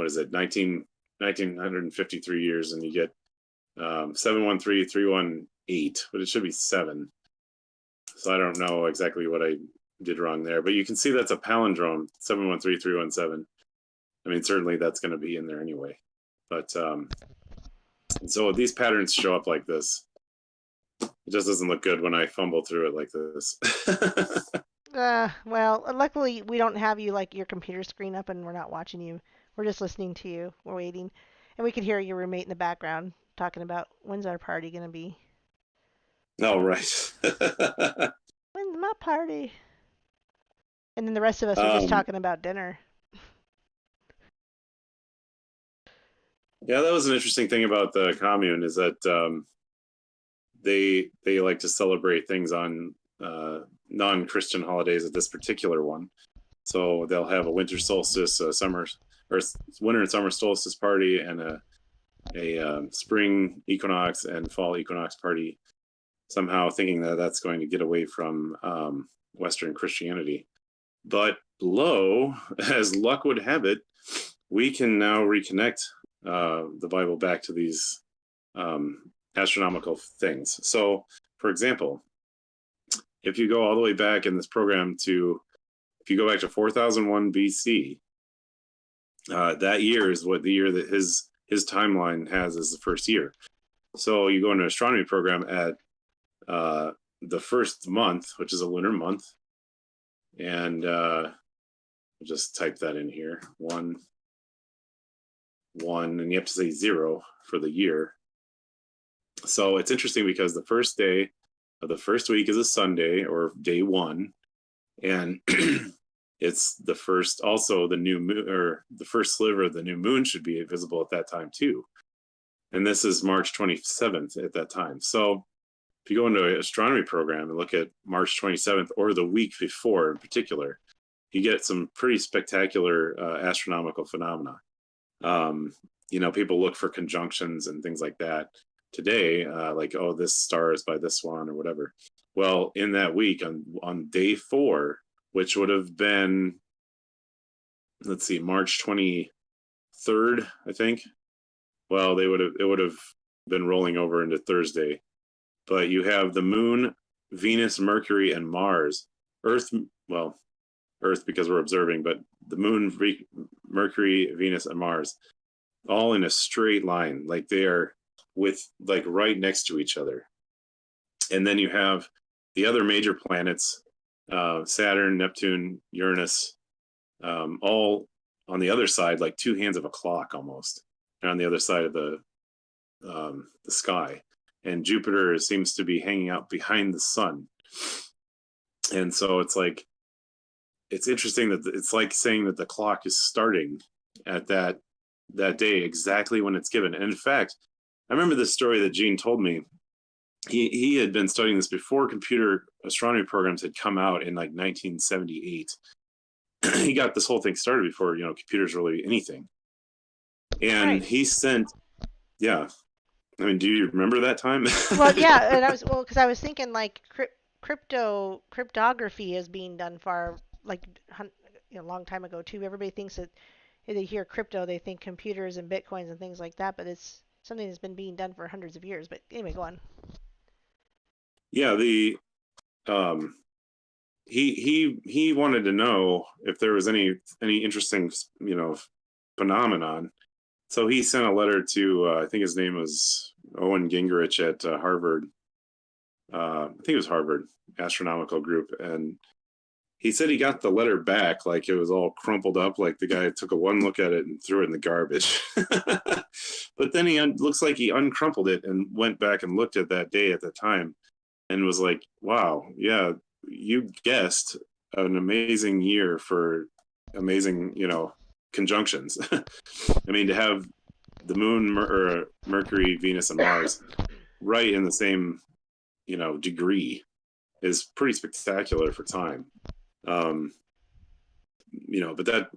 is it, 1953 years, and you get 713,318, but it should be 7. So I don't know exactly what I did wrong there, but you can see that's a palindrome, 713,317. I mean, certainly that's going to be in there anyway. But so these patterns show up like this. It just doesn't look good when I fumble through it like this. Well, luckily we don't have you like your computer screen up and we're not watching you. We're just listening to you. We're waiting. And we could hear your roommate in the background talking about when's our party going to be. Oh, right. When's my party? And then the rest of us are just talking about dinner. Yeah, that was an interesting thing about the commune, is that they like to celebrate things on non-Christian holidays at this particular one. So they'll have a winter solstice, winter and summer solstice party, and a spring equinox and fall equinox party, somehow thinking that that's going to get away from Western Christianity. But lo, as luck would have it, we can now reconnect the Bible back to these astronomical things. So, for example, if you go all the way back in this program to, if you go back to 4001 BC, that year is what the year that his timeline has as the first year. So you go into an astronomy program at the first month, which is a lunar month, and we'll just type that in here, 1, and you have to say 0 for the year. So it's interesting because the first day of the first week is a Sunday, or day 1, and it's the first, also the new moon, or the first sliver of the new moon should be visible at that time too. And this is March 27th at that time. So if you go into an astronomy program and look at March 27th, or the week before in particular, you get some pretty spectacular astronomical phenomena. You know, people look for conjunctions and things like that today, like, oh, this star is by this one or whatever. Well, in that week, on day 4, which would have been, let's see, March 23rd, I think. Well, it would have been rolling over into Thursday. But you have the moon, Venus, Mercury, and Mars. Earth, well, Earth because we're observing, but the moon, Mercury, Venus, and Mars, all in a straight line, like they are like right next to each other. And then you have the other major planets, Saturn, Neptune, Uranus, all on the other side, like two hands of a clock almost, on the other side of the sky. And Jupiter seems to be hanging out behind the sun. And so it's like, it's interesting that it's like saying that the clock is starting at that day, exactly when it's given. And in fact, I remember this story that Gene told me. He had been studying this before computer astronomy programs had come out in like 1978. He got this whole thing started before, you know, computers really anything. And Right. he sent, yeah. I mean, do you remember that time? Well, yeah, and because I was thinking like cryptography is being done far, like, a long time ago too. Everybody thinks that if they hear crypto, they think computers and bitcoins and things like that, but it's something that's been being done for hundreds of years. But anyway, go on. Yeah, he wanted to know if there was any interesting, you know, phenomenon. So he sent a letter to I think his name was Owen Gingerich at Harvard. I think it was Harvard Astronomical Group, and he said he got the letter back like it was all crumpled up, like the guy took one look at it and threw it in the garbage. But then looks like he uncrumpled it and went back and looked at that day at the time, and was like, "Wow, yeah, you guessed an amazing year for amazing, you know, conjunctions." I mean, to have the moon, Mercury, Venus, and Mars right in the same, you know, degree is pretty spectacular for time. You know, but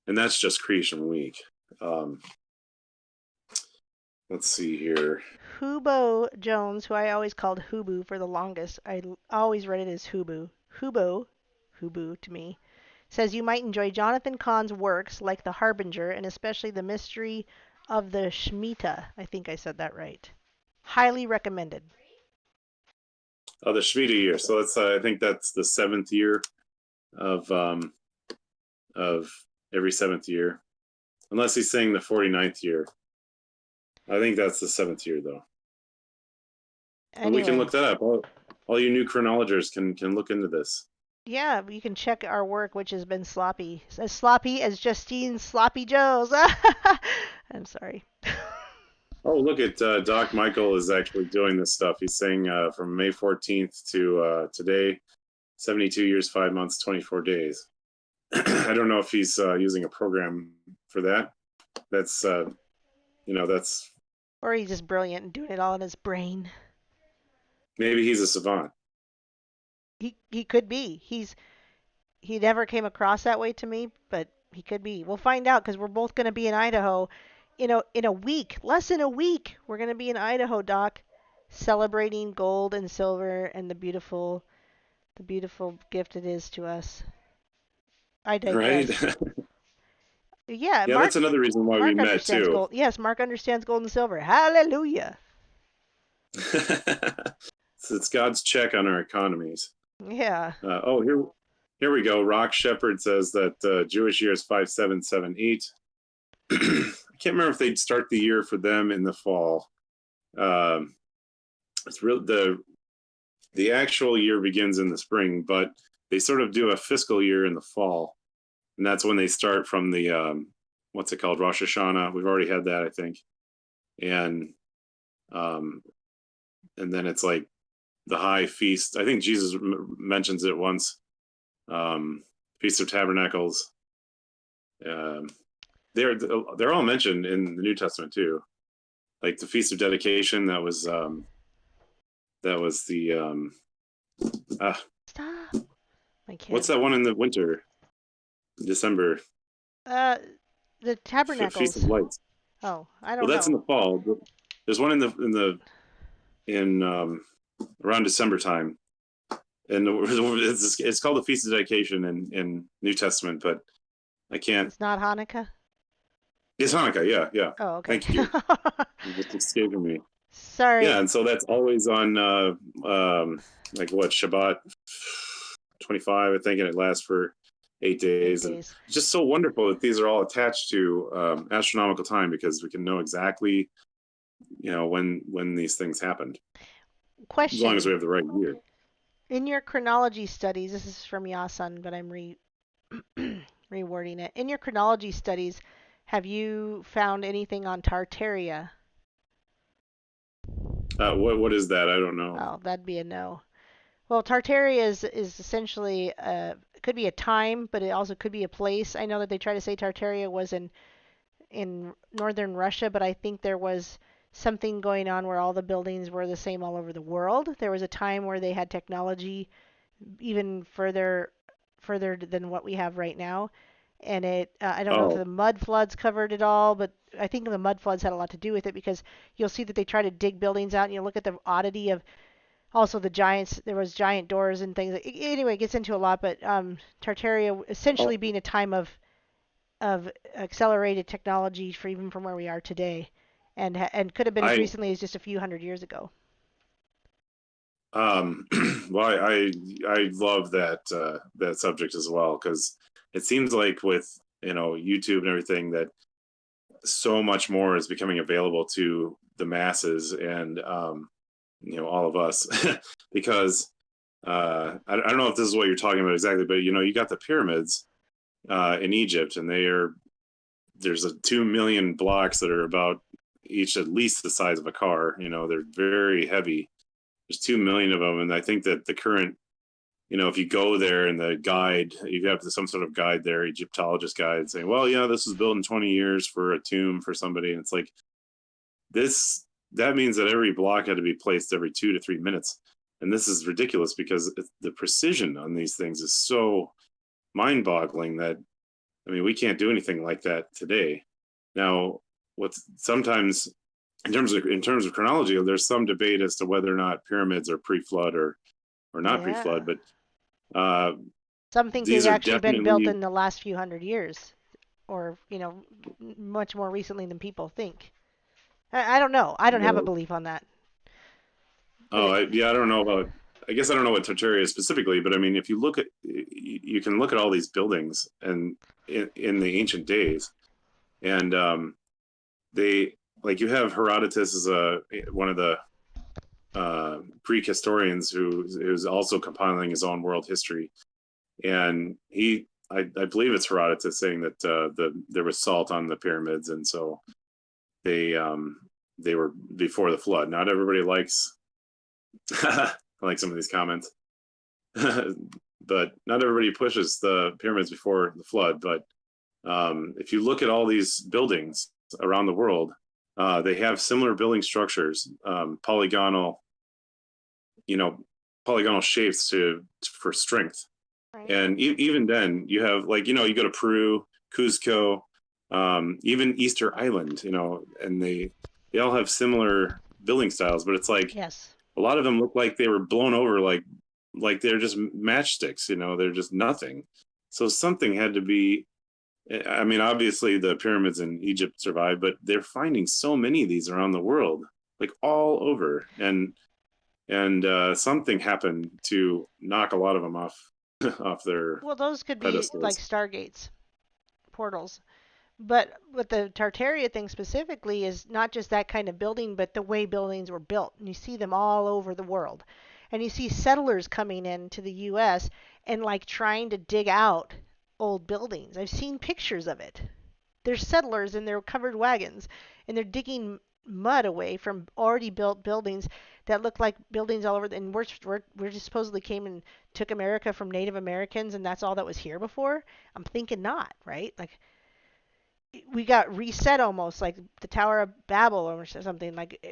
that's just creation week. let's see here. Hubo Jones, who I always called Hubu for the longest. Always read it as Hubu. Hubu to me, says you might enjoy Jonathan Cahn's works like The Harbinger and especially The Mystery of the Shemitah. I think I said that right. Highly recommended. Oh, the Shemitah year. So that's I think that's the 7th year of every 7th year, unless he's saying the 49th year. I think that's the 7th year though. Anyway. But we can look that up. All you new chronologers can look into this. Yeah, you can check our work, which has been sloppy. As sloppy as Justine's Sloppy Joe's. I'm sorry. Oh, look at Doc Michael is actually doing this stuff. He's saying from May 14th to today, 72 years, 5 months, 24 days. I don't know if he's using a program for that. That's, that's... Or he's just brilliant and doing it all in his brain. Maybe he's a savant. He could be. He never came across that way to me, but he could be. We'll find out because we're both going to be in Idaho in a week, less than a week. We're going to be in Idaho, Doc, celebrating gold and silver and the beautiful gift it is to us. I digress. Right? Yeah, Mark, that's another reason why we met too. Gold. Yes, Mark understands gold and silver. Hallelujah. It's God's check on our economies. Yeah. Here we go. Rock Shepherd says that Jewish year is 5778. I can't remember if they'd start the year for them in the fall. It's real. The actual year begins in the spring, but they sort of do a fiscal year in the fall, and that's when they start from the what's it called, Rosh Hashanah. We've already had that, I think, and then it's like the high feast. I think Jesus mentions it once. Feast of Tabernacles. They're all mentioned in the New Testament too, like the Feast of Dedication. That was the Stop. What's that one in the winter? December. The Tabernacles. Feast of Lights. Oh, I don't know. Well, that's in the fall. There's one in around December time, and it's called the Feast of Dedication in New Testament, but I can't. It's not Hanukkah. It's Hanukkah, yeah. Oh, okay. Thank you. It's escaping me. Sorry. Yeah, and so that's always on like what, Shabbat 25, I think, and it lasts for 8 days. 8 days. And it's just so wonderful that these are all attached to astronomical time, because we can know exactly, when these things happened. Question. As long as we have the right year. In your chronology studies, this is from Yasun, but I'm rewording it. In your chronology studies, have you found anything on Tartaria? What is that? I don't know. Oh, that'd be a no. Well, Tartaria is essentially it could be a time, but it also could be a place. I know that they try to say Tartaria was in northern Russia, but I think there was something going on where all the buildings were the same all over the world. There was a time where they had technology even further than what we have right now. And I don't know if the mud floods covered it all, but I think the mud floods had a lot to do with it, because you'll see that they try to dig buildings out, and you look at the oddity of also the giants. There was giant doors and things. Anyway, it gets into a lot, but Tartaria essentially being a time of accelerated technology for even from where we are today, and could have been as recently as just a few hundred years ago. Well, I love that subject as well, because it seems like with YouTube and everything that so much more is becoming available to the masses and all of us because I don't know if this is what you're talking about exactly, but you got the pyramids in Egypt, and there's 2 million blocks that are about each at least the size of a car. They're very heavy. There's 2 million of them, and I think that the current, if you go there and the guide, you have some sort of guide there, Egyptologist guide, saying, well, this was built in 20 years for a tomb for somebody, and it's like that means that every block had to be placed every 2 to 3 minutes, and this is ridiculous because the precision on these things is so mind-boggling that we can't do anything like that today. Now, sometimes in terms of chronology, there's some debate as to whether or not pyramids are pre-flood or not pre-flood, but some think these they've are actually been built definitely, in the last few hundred years, or much more recently than people think. I don't know. I don't have a well, belief on that. I don't know about. I guess I don't know what Tartaria is specifically, but I mean, if you look at, you can look at all these buildings and in the ancient days, and they like you have Herodotus as one of the Greek historians who's also compiling his own world history, and I believe it's Herodotus saying that there was salt on the pyramids, and so they were before the flood. Not everybody likes like some of these comments, but not everybody pushes the pyramids before the flood. But if you look at all these buildings around the world, they have similar building structures, polygonal shapes for strength. Right. And even then, you have you go to Peru, Cuzco, even Easter Island, and they all have similar building styles. But it's like Yes. a lot of them look like they were blown over, like they're just matchsticks. They're just nothing. So something had to be. I mean, obviously the pyramids in Egypt survived, but they're finding so many of these around the world, like all over, and something happened to knock a lot of them off their Well, those could be pedestals. like stargates, portals. But what the Tartaria thing specifically is not just that kind of building, but the way buildings were built. And you see them all over the world. And you see settlers coming into the U.S. and like trying to dig out old buildings. I've seen pictures of it. There's settlers in their covered wagons, and they're digging mud away from already built buildings that look like buildings all over. And we're just supposedly came and took America from Native Americans, and that's all that was here before. I'm thinking not, right? Like we got reset almost like the Tower of Babel or something. Like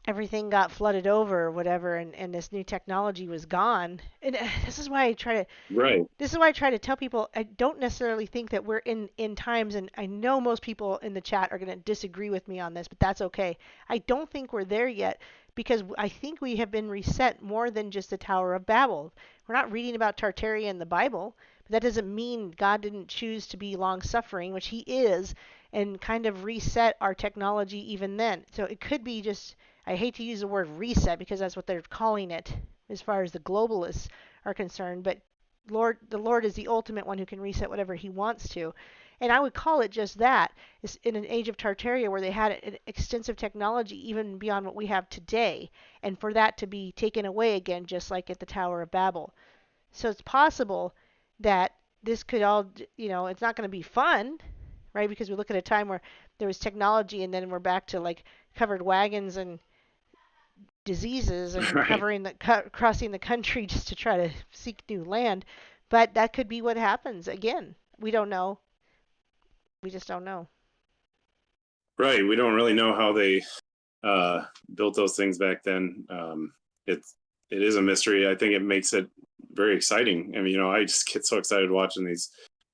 everything got flooded over or whatever, and this new technology was gone. And this is why I try to Right. tell people I don't necessarily think that we're in times, and I know most people in the chat are going to disagree with me on this, but that's okay. I don't think we're there yet because I think we have been reset more than just the Tower of Babel. We're not reading about Tartaria in the Bible, but that doesn't mean God didn't choose to be long suffering, which he is, and kind of reset our technology even then. So it could be just, I hate to use the word reset because that's what they're calling it as far as the globalists are concerned, but the Lord is the ultimate one who can reset whatever he wants to. And I would call it just that. It's in an age of Tartaria where they had an extensive technology even beyond what we have today, and for that to be taken away again, just like at the Tower of Babel. So it's possible that this could all, it's not going to be fun, right? Because we look at a time where there was technology and then we're back to like covered wagons and diseases and Right. crossing the country just to try to seek new land. But that could be what happens again. We don't know. We just don't know. Right. We don't really know how they built those things back then. It is a mystery. I think it makes it very exciting. I mean, I just get so excited watching these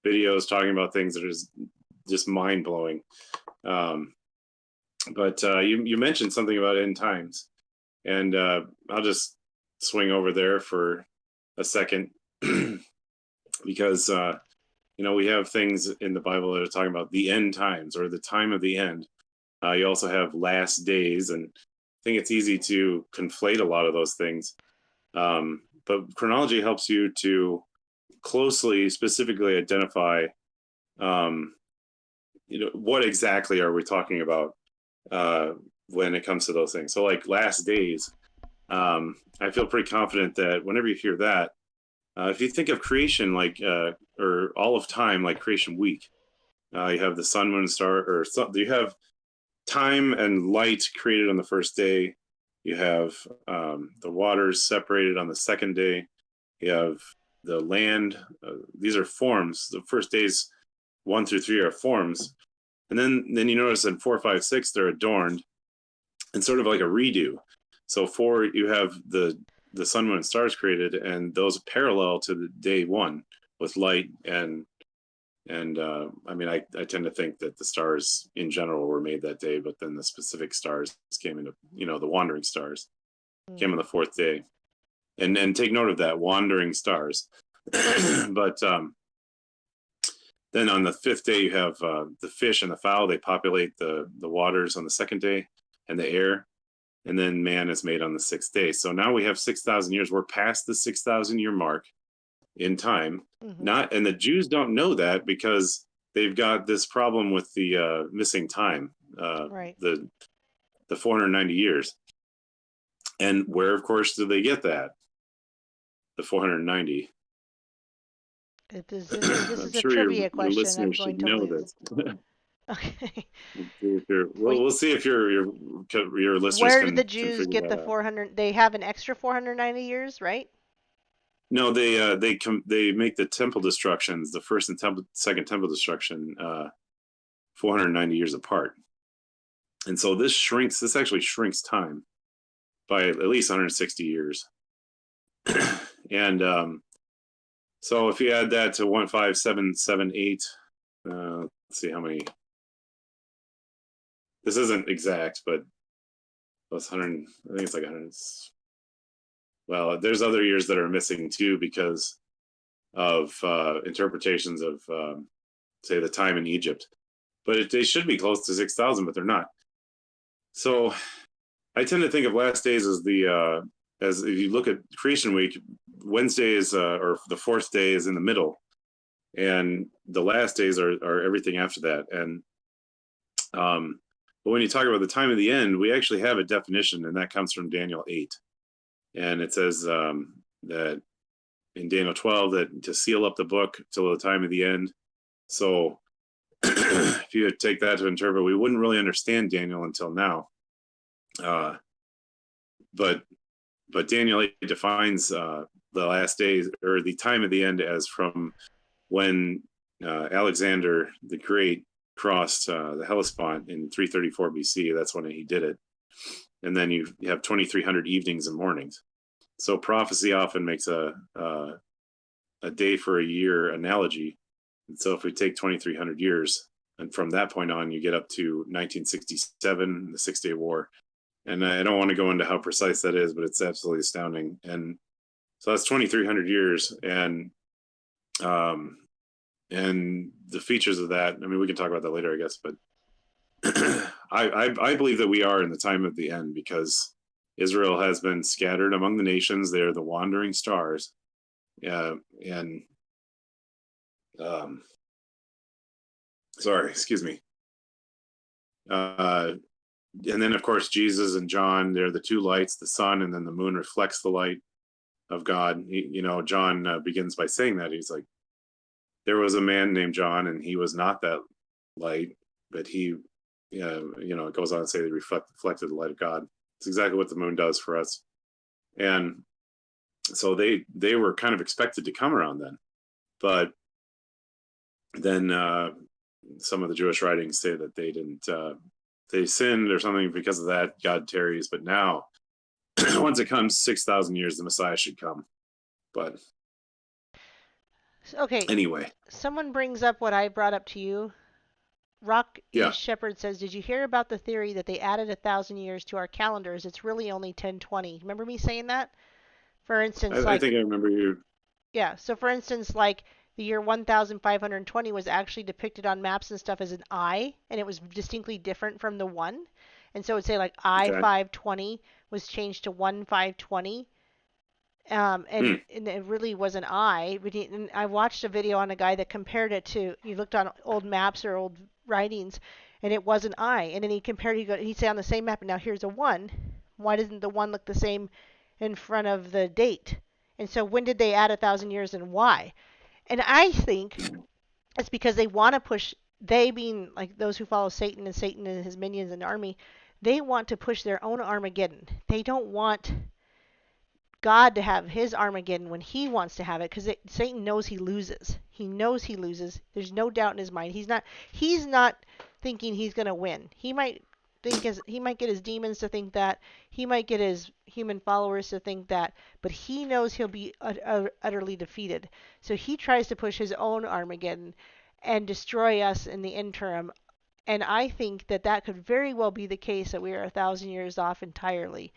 videos talking about things that are just mind blowing. But you mentioned something about end times, and I'll just swing over there for a second because we have things in the Bible that are talking about the end times or the time of the end. You also have last days, and I think it's easy to conflate a lot of those things. But chronology helps you to closely, specifically identify, what exactly are we talking about when it comes to those things. So like last days, I feel pretty confident that whenever you hear that, if you think of creation like or all of time like creation week, you have the sun, moon, star, or you have time and light created on the first day. You have the waters separated on the second day. You have the land. These are forms. The first days 1 through 3 are forms, and then you notice in 4, 5, 6 they're adorned, and sort of like a redo. So 4 you have the sun, moon, and stars created, and those parallel to the day 1 with light and And I mean, I tend to think that the stars in general were made that day, but then the specific stars came into, the wandering stars came on the fourth day. And take note of that, wandering stars. But then on the fifth day, you have the fish and the fowl. They populate the waters on the second day, and the air. And then man is made on the sixth day. So now we have 6,000 years. We're past the 6,000 year mark in time. And the Jews don't know that because they've got this problem with the missing time, Right. the 490 years. And where, of course, do they get that? The 490. This is I'm a sure trivia your question. I'm listeners going should to know lose. this. Okay. We'll see if your listeners Where can did the Jews figure get that the out. 400? They have an extra 490 years, right? No, they make the temple destructions, the first and second temple destruction, 490 years apart, and so this actually shrinks time by at least 160 years. And so if you add that to 15778, let's see how many. This isn't exact, but plus 100. I think it's like 100. Well, there's other years that are missing too because of interpretations of, say, the time in Egypt. But they should be close to 6,000, but they're not. So I tend to think of last days as as if you look at Creation Week, Wednesday is, or the fourth day is in the middle, and the last days are everything after that. And but when you talk about the time of the end, we actually have a definition, and that comes from Daniel 8. And it says that in Daniel 12 that to seal up the book till the time of the end. So if you take that to interpret, we wouldn't really understand Daniel until now. But Daniel 8 defines the last days, or the time of the end, as from when Alexander the Great crossed the Hellespont in 334 BC. That's when he did it. And then you have 2,300 evenings and mornings. So prophecy often makes a day for a year analogy. And so if we take 2,300 years, and from that point on, you get up to 1967, the 6-Day War. And I don't want to go into how precise that is, but it's absolutely astounding. And so that's 2,300 years. And the features of that, I mean, we can talk about that later, I guess, but I believe that we are in the time of the end because Israel has been scattered among the nations. They're the wandering stars. Sorry, excuse me. And then, of course, Jesus and John, they're the two lights, the sun, and then the moon reflects the light of God. John begins by saying that. He's like, there was a man named John, and he was not that light, but he, it goes on to say they reflected the light of God. It's exactly what the moon does for us. And so they were kind of expected to come around then. But then some of the Jewish writings say that they didn't, they sinned or something because of that. God tarries. But now, once it comes 6,000 years, the Messiah should come. But okay. Anyway. Someone brings up what I brought up to you. Rock Yeah. East Shepherd says, did you hear about the theory that they added 1,000 years to our calendars? It's really only 1020. Remember me saying that? For instance, I think I remember you. Yeah, so for instance, like the year 1520 was actually depicted on maps and stuff as an I, and it was distinctly different from the 1. And so it would say like I-520 was changed to 1-520. And it really was an I. And I watched a video on a guy that compared it to, he looked on old maps or old writings, and it was an I. And then he compared, he'd say on the same map, and now here's a 1. Why doesn't the 1 look the same in front of the date? And so when did they add 1,000 years and why? And I think it's because they want to push, they being like those who follow Satan and his minions and army, they want to push their own Armageddon. They don't want God to have his Armageddon when he wants to have it, because Satan knows he loses. He knows he loses. There's no doubt in his mind. He's not thinking he's going to win. He might get his demons to think that. He might get his human followers to think that, but he knows he'll be utterly defeated. So he tries to push his own Armageddon. and destroy us in the interim. And I think that that could very well be the case, that we are 1,000 years off entirely.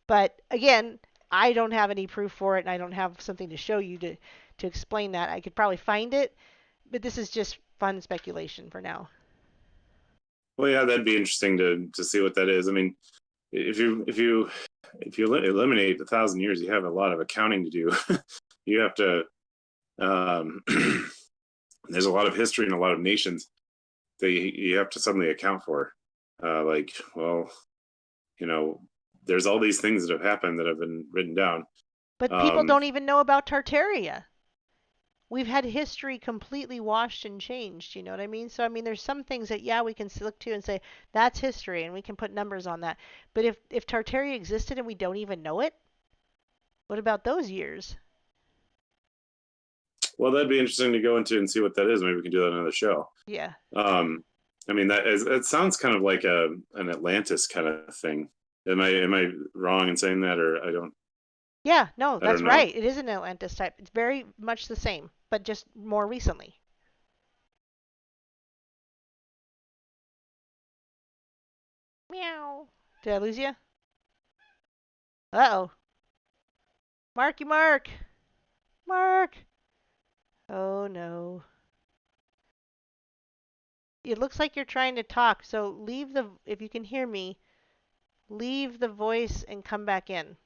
But again, I don't have any proof for it, and I don't have something to show you to explain that. I could probably find it, but this is just fun speculation for now. Well, yeah, that'd be interesting to see what that is. I mean, if you eliminate 1,000 years, you have a lot of accounting to do. You have to. There's a lot of history and a lot of nations that you have to suddenly account for. Like, well, you know, there's all these things that have happened that have been written down. But people don't even know about Tartaria. We've had history completely washed and changed, you know what I mean? So, I mean, there's some things that, yeah, we can look to and say, that's history, and we can put numbers on that. But if Tartaria existed and we don't even know it, what about those years? Well, that'd be interesting to go into and see what that is. Maybe we can do that on another show. Yeah. I mean, it sounds kind of like an Atlantis kind of thing. Am I wrong in saying that, or I don't? Yeah, no, that's know. right. It is an Atlantis type. It's very much the same, but just more recently. Meow. Did I lose you? Uh-oh. Marky Mark! Mark! Oh, no. It looks like you're trying to talk, so if you can hear me, leave the voice and come back in.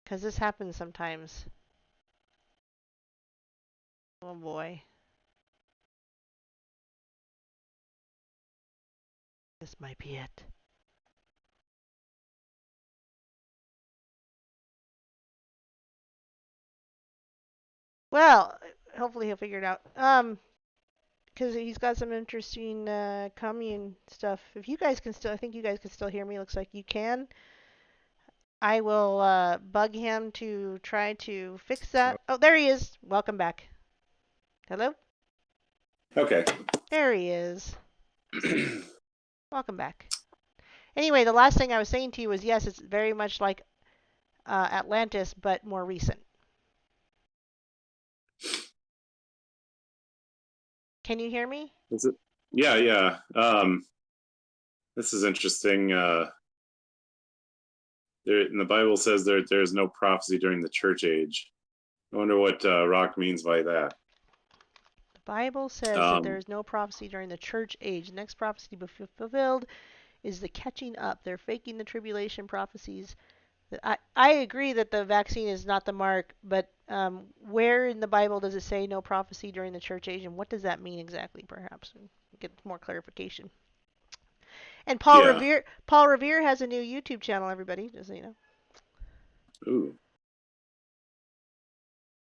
Because this happens sometimes. Oh boy. This might be it. Well, hopefully he'll figure it out. Because he's got some interesting commune stuff. If you guys can still, I think you guys can still hear me. Looks like you can. I will bug him to try to fix that. Oh, there he is. Welcome back. Hello? Okay. There he is. Welcome back. Anyway, the last thing I was saying to you was, yes, it's very much like Atlantis, but more recent. Can you hear me? Is it? Yeah, yeah. This is interesting. In the Bible says there's no prophecy during the church age. I wonder what Rock means by that. The Bible says that there is no prophecy during the church age. The next prophecy to be fulfilled is the catching up. They're faking the tribulation prophecies. I agree that the vaccine is not the mark, but where in the Bible does it say no prophecy during the church age, and what does that mean exactly? Perhaps get more clarification. And Paul Revere has a new YouTube channel. Everybody, just so you know. Ooh.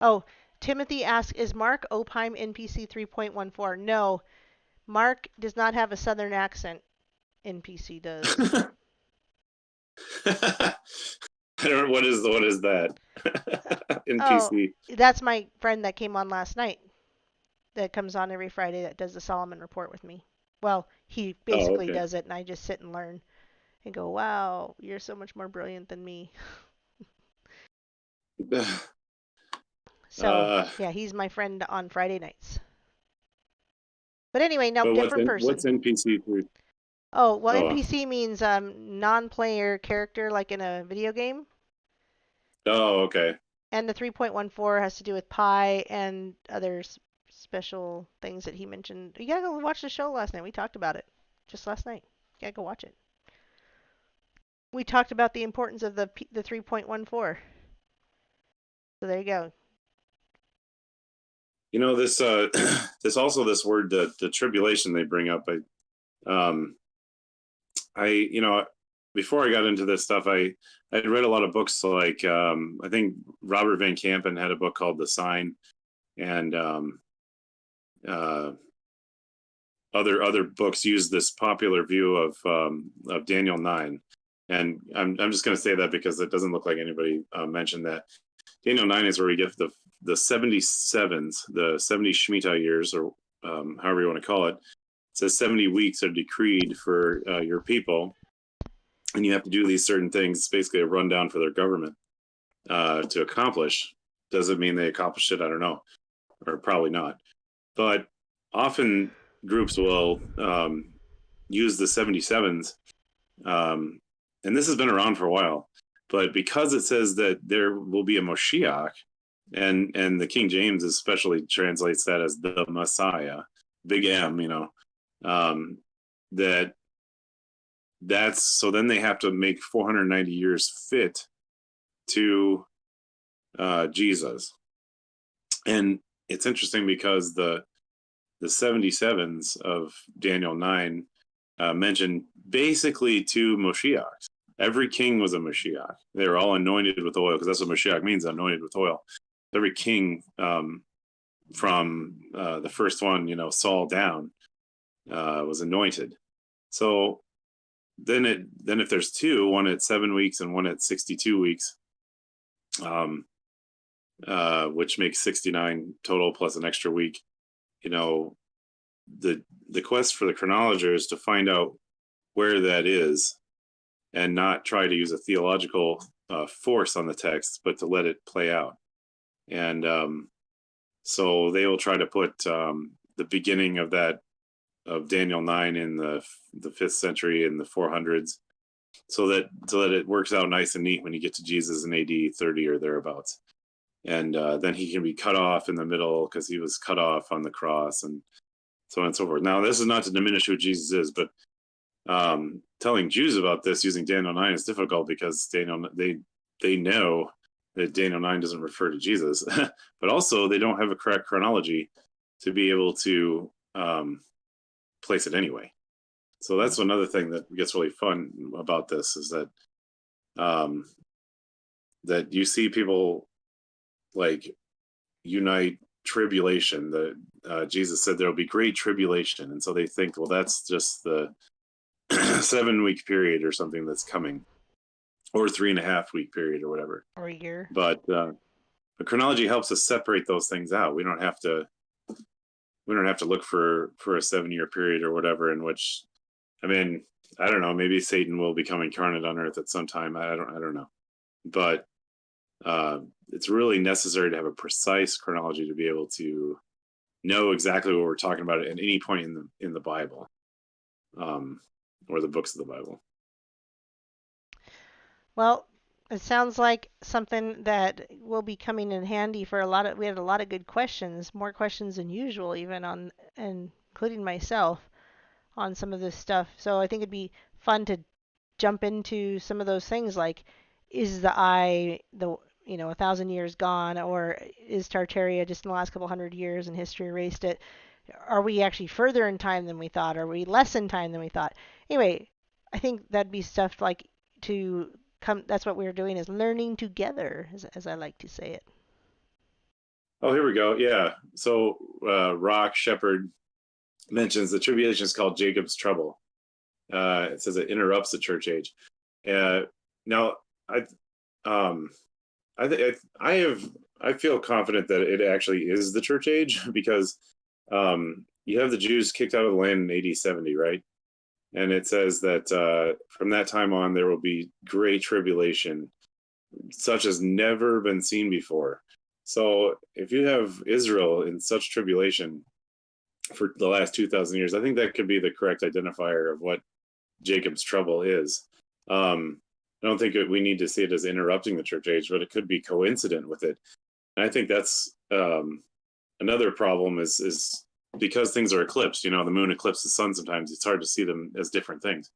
Oh, Timothy asks, is Mark-Opheim NPC 3.14? No, Mark does not have a Southern accent. NPC does. I don't know what is that. NPC. Oh, that's my friend that came on last night. That comes on every Friday. That does the Solomon Report with me. Well, he basically does it, and I just sit and learn and go, "Wow, you're so much more brilliant than me." So yeah, he's my friend on Friday nights. But anyway, no, different person. What's NPC? Oh, well, NPC means non-player character, like in a video game. Oh, okay. And the 3.14 has to do with pi and other special things that he mentioned. You gotta go watch the show last night. We talked about it just last night. You gotta go watch it. We talked about the importance of the 3.14. So there you go. You know, this this word, the tribulation they bring up. You know, before I got into this stuff, I'd read a lot of books like I think Robert Van Kampen had a book called The Sign, and other books use this popular view of Daniel 9. And I'm just going to say that because it doesn't look like anybody mentioned that. Daniel 9 is where we get the 77s, the 70 Shemitah years, or however you want to call it. It says 70 weeks are decreed for your people, and you have to do these certain things. It's basically a rundown for their government to accomplish. Does it mean they accomplished it? I don't know, or probably not. but often groups will use the 77s, and this has been around for a while. But because it says that there will be a Moshiach, and the King James especially translates that as the Messiah, big M, that's so then they have to make 490 years fit to Jesus. And it's interesting because the 77s of Daniel 9 mention basically two Moshiachs. Every king was a Moshiach. They were all anointed with oil, because that's what Moshiach means, anointed with oil. Every king from the first one, Saul down, was anointed. So then if there's two, one at 7 weeks and one at 62 weeks, which makes 69 total plus an extra week, the quest for the chronologer is to find out where that is, and not try to use a theological force on the text, but to let it play out. And so they will try to put the beginning of Daniel 9 in the 5th century in the 400s, so that it works out nice and neat when you get to Jesus in AD 30 or thereabouts. And then he can be cut off in the middle because he was cut off on the cross, and so on and so forth. Now, this is not to diminish who Jesus is, but telling Jews about this using Daniel 9 is difficult, because they know that Daniel 9 doesn't refer to Jesus, but also they don't have a correct chronology to be able to place it anyway. So that's another thing that gets really fun about this, is that that you see people like unite tribulation. That Jesus said there will be great tribulation, and so they think, well, that's just the 7-week period or something that's coming, or 3.5-week period or whatever, or a year. But the chronology helps us separate those things out. We don't have to look for a 7-year period or whatever, in which, I don't know, maybe Satan will become incarnate on earth at some time. I don't know, but it's really necessary to have a precise chronology to be able to know exactly what we're talking about at any point in the Bible, or the books of the Bible. Well, it sounds like something that will be coming in handy for we had a lot of good questions, more questions than usual, even including myself, on some of this stuff. So I think it'd be fun to jump into some of those things, like, is the eye 1,000 years gone, or is Tartaria just in the last couple hundred years and history erased it? Are we actually further in time than we thought? Are we less in time than we thought? Anyway, I think that'd be stuff like to come. That's what we're doing, is learning together, as I like to say it. Oh, here we go. Yeah. So Rock Shepherd mentions the tribulation is called Jacob's trouble. It says it interrupts the church age. Now, I feel confident that it actually is the church age, because you have the Jews kicked out of the land in AD 70, right? And it says that from that time on, there will be great tribulation, such as never been seen before. So if you have Israel in such tribulation for the last 2,000 years, I think that could be the correct identifier of what Jacob's trouble is. I don't think we need to see it as interrupting the church age, but it could be coincident with it. And I think that's another problem is because things are eclipsed. The moon eclipses the sun sometimes. It's hard to see them as different things.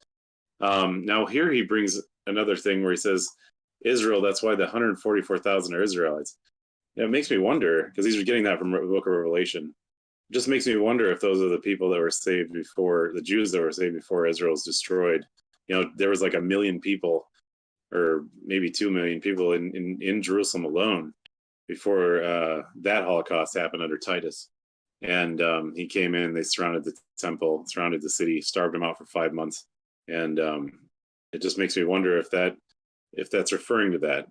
Now here he brings another thing where he says, Israel, that's why the 144,000 are Israelites. It makes me wonder, because he's getting that from the book of Revelation. It just makes me wonder if those are the people that were saved before, the Jews that were saved before Israel was destroyed. There was like 1 million people, or maybe 2 million people in Jerusalem alone before that Holocaust happened under Titus. And he came in, they surrounded the temple, surrounded the city, starved them out for 5 months. And it just makes me wonder if that's referring to that.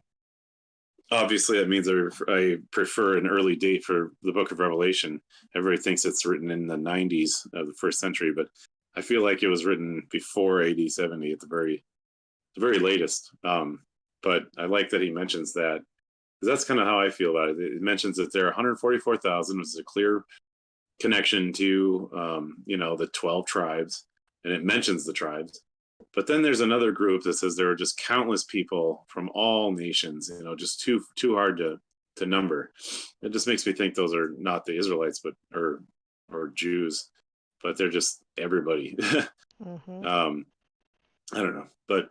Obviously, that means I prefer an early date for the book of Revelation. Everybody thinks it's written in the 90s of the 1st century, but I feel like it was written before AD 70 at the very latest. But I like that he mentions that, because that's kind of how I feel about it. It mentions that there are 144,000, which is a clear connection to the 12 tribes, and it mentions the tribes. But then there's another group that says there are just countless people from all nations, just too hard to number. It just makes me think those are not the Israelites, but or Jews, but they're just everybody. Mm-hmm. I don't know, but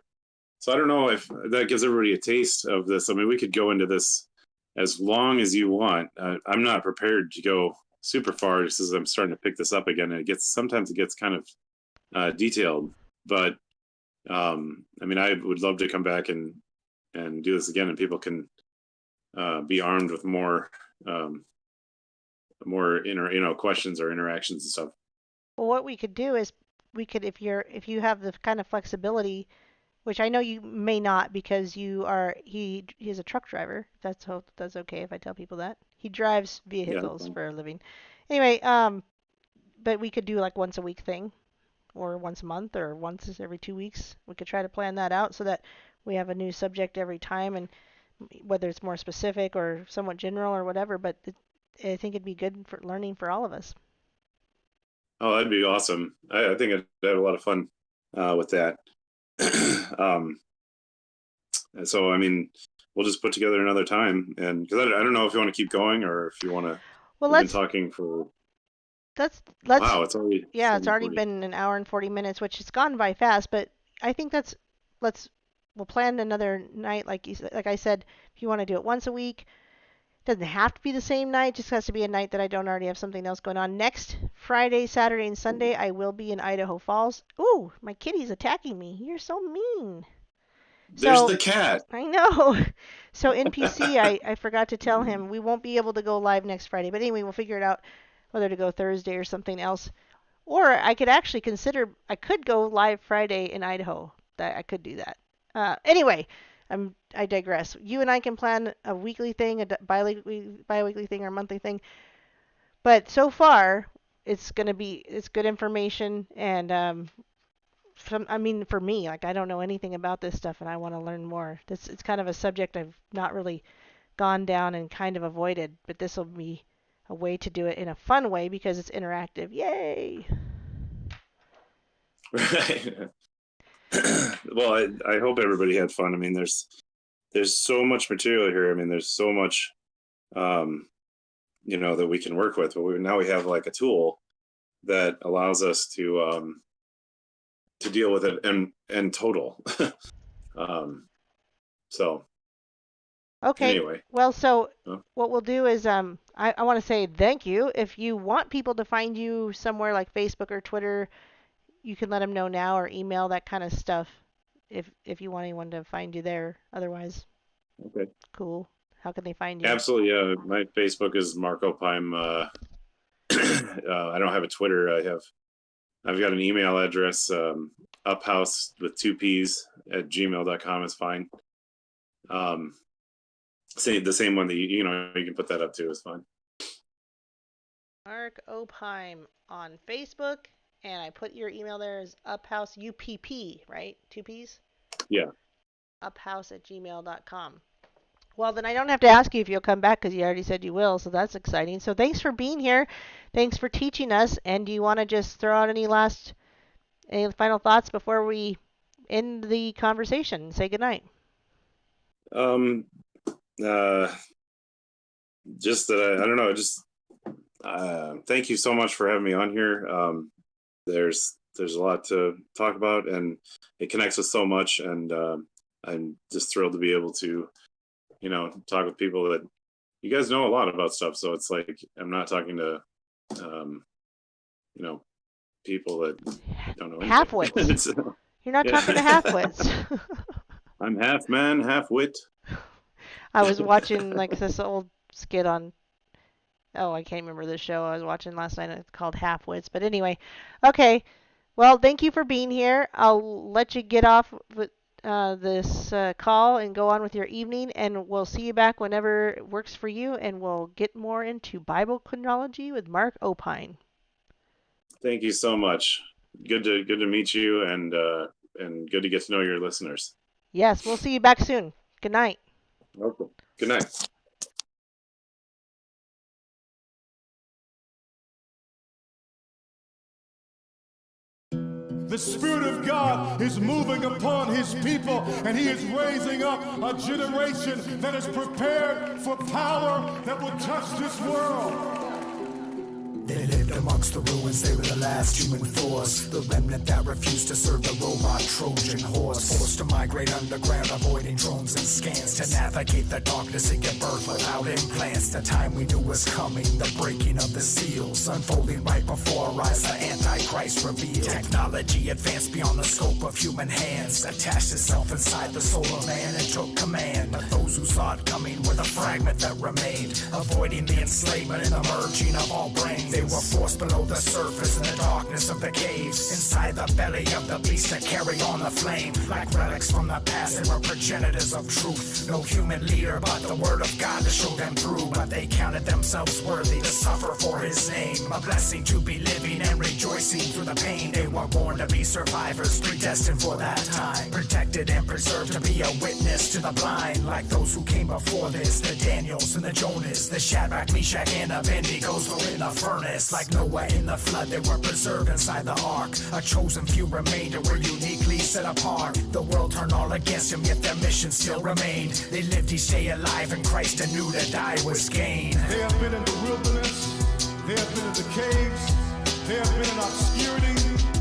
so I don't know if that gives everybody a taste of this. I mean, we could go into this as long as you want. I'm not prepared to go super far, just as I'm starting to pick this up again. And sometimes it gets kind of detailed, but I mean, I would love to come back and do this again, and people can be armed with more questions or interactions and stuff. Well, what we could do is if you have the kind of flexibility, which I know you may not because he is a truck driver. That's okay if I tell people that. He drives vehicles for a living. Anyway, but we could do like once a week thing, or once a month, or once every 2 weeks. We could try to plan that out so that we have a new subject every time, and whether it's more specific or somewhat general or whatever, but I think it'd be good for learning for all of us. Oh, that'd be awesome. I think I'd have a lot of fun with that. So, I mean, we'll just put together another time, and because I don't know if you want to keep going or if you want to. Well, we've been talking for. let's Wow, it's already. Yeah, it's already been an hour and 40 minutes, which has gone by fast, but I think we'll plan another night, like I said, if you want to do it once a week. Doesn't have to be the same night, just has to be a night that I don't already have something else going on. Next Friday, Saturday, and Sunday, I will be in Idaho Falls. Ooh, my kitty's attacking me. You're so mean. There's the cat. I know. So NPC, I forgot to tell him we won't be able to go live next Friday. But anyway, we'll figure it out whether to go Thursday or something else. Or I could actually I could go live Friday in Idaho. I could do that. Anyway, I digress. You and I can plan a weekly thing, a bi-weekly thing, or a monthly thing. But so far, it's good information, and for me, like I don't know anything about this stuff, and I want to learn more. It's kind of a subject I've not really gone down and kind of avoided, but this will be a way to do it in a fun way because it's interactive. Yay! Right. Well, I hope everybody had fun. I mean, there's so much material here. I mean, there's so much, that we can work with. But now we have like a tool that allows us to deal with it in total. So. Okay. Anyway. Well, so what we'll do is I want to say thank you. If you want people to find you somewhere like Facebook or Twitter, you can let them know now, or email, that kind of stuff, if you want anyone to find you there. Otherwise, okay, cool. How can they find you? Absolutely. My Facebook is Mark-Opheim. I don't have a Twitter. I've got an email address, uphouse with 2 P's at gmail.com is fine. The same one that you can put that up to is fine. Mark-Opheim on Facebook. And I put your email there as uphouse, UPP, right? 2 P's? Yeah. uphouse@gmail.com. Well, then I don't have to ask you if you'll come back because you already said you will, so that's exciting. So thanks for being here. Thanks for teaching us. And do you want to just throw out any final thoughts before we end the conversation and say goodnight? Just that I don't know. Just thank you so much for having me on here. There's a lot to talk about, and it connects us so much, and I'm just thrilled to be able to talk with people that you guys know a lot about stuff. So it's like I'm not talking to people that don't know anything. Half-wits. You're not talking to half-wits. I'm half man, half wit. I was watching like this old skit on, I can't remember the show I was watching last night. It's called Half-Wits. But anyway, okay. Well, thank you for being here. I'll let you get off with this call and go on with your evening, and we'll see you back whenever it works for you, and we'll get more into Bible chronology with Mark-Opheim. Thank you so much. Good to meet you, and good to get to know your listeners. Yes, we'll see you back soon. Good night. Okay. Good night. The Spirit of God is moving upon His people, and He is raising up a generation that is prepared for power that will touch this world. They lived amongst the ruins, they were the last human force. The remnant that refused to serve the robot Trojan horse. Forced to migrate underground, avoiding drones and scans. To navigate the darkness and give birth without implants. The time we knew was coming, the breaking of the seals. Unfolding right before our eyes, the Antichrist revealed. Technology advanced beyond the scope of human hands. Attached itself inside the soul of man and took command. But those who saw it coming were the fragment that remained. Avoiding the enslavement and the merging of all brains. They were forced below the surface in the darkness of the caves. Inside the belly of the beast to carry on the flame. Like relics from the past, they were progenitors of truth. No human leader but the word of God to show them through. But they counted themselves worthy to suffer for His name. A blessing to be living and rejoicing through the pain. They were born to be survivors, predestined for that time. Protected and preserved to be a witness to the blind. Like those who came before this, the Daniels and the Jonas, the Shadrach, Meshach, and Abednego's were in the furnace. Like Noah in the flood, they were preserved inside the ark. A chosen few remained and were uniquely set apart. The world turned all against them, yet their mission still remained. They lived each day alive in Christ and knew to die was gain. They have been in the wilderness, they have been in the caves, they have been in obscurity,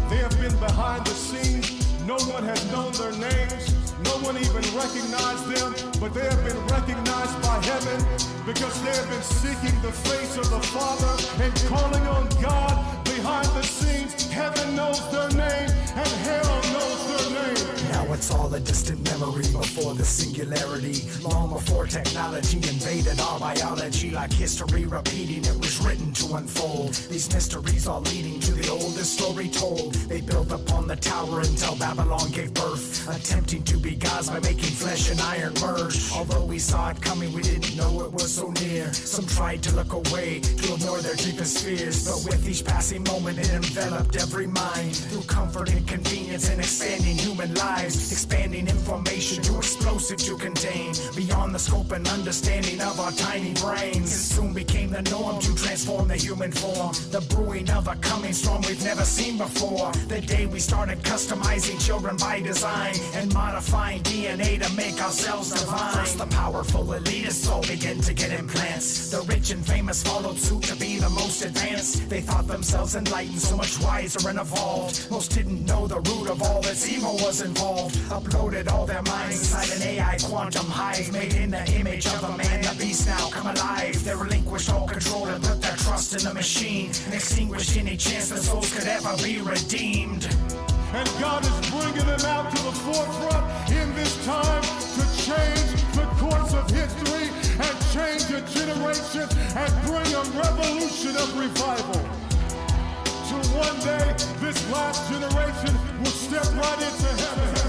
they have been behind the scenes. No one has known their names, no one even recognized them, but they have been recognized by heaven because they have been seeking the face of the Father and calling on God behind the scenes. Heaven knows their name and hell knows their name. Now it's all a distant memory before the singularity. Long before technology invaded our biology. Like history repeating, it was written to unfold. These mysteries all leading to the oldest story told. They built upon the tower until Babylon gave birth. Attempting to be gods by making flesh and iron merge. Although we saw it coming, we didn't know it was so near. Some tried to look away, to ignore their deepest fears. But with each passing moment, it enveloped every mind. Through comfort and convenience and expanding human lives. Expanding information too explosive to contain. Beyond the scope and understanding of our tiny brains. It soon became the norm to transform the human form. The brewing of a coming storm we've never seen before. The day we started customizing children by design. And modifying DNA to make ourselves divine. First the powerful elitists all begin to get implants. The rich and famous followed suit to be the most advanced. They thought themselves enlightened, so much wiser and evolved. Most didn't know the root of all that's evil was involved. Uploaded all their minds inside an AI quantum hive. Made in the image of a man, the beast now come alive. They relinquished all control and put their trust in the machine. And extinguished any chance that souls could ever be redeemed. And God is bringing them out to the forefront in this time to change the course of history and change a generation and bring a revolution of revival. So one day, this last generation will step right into heaven.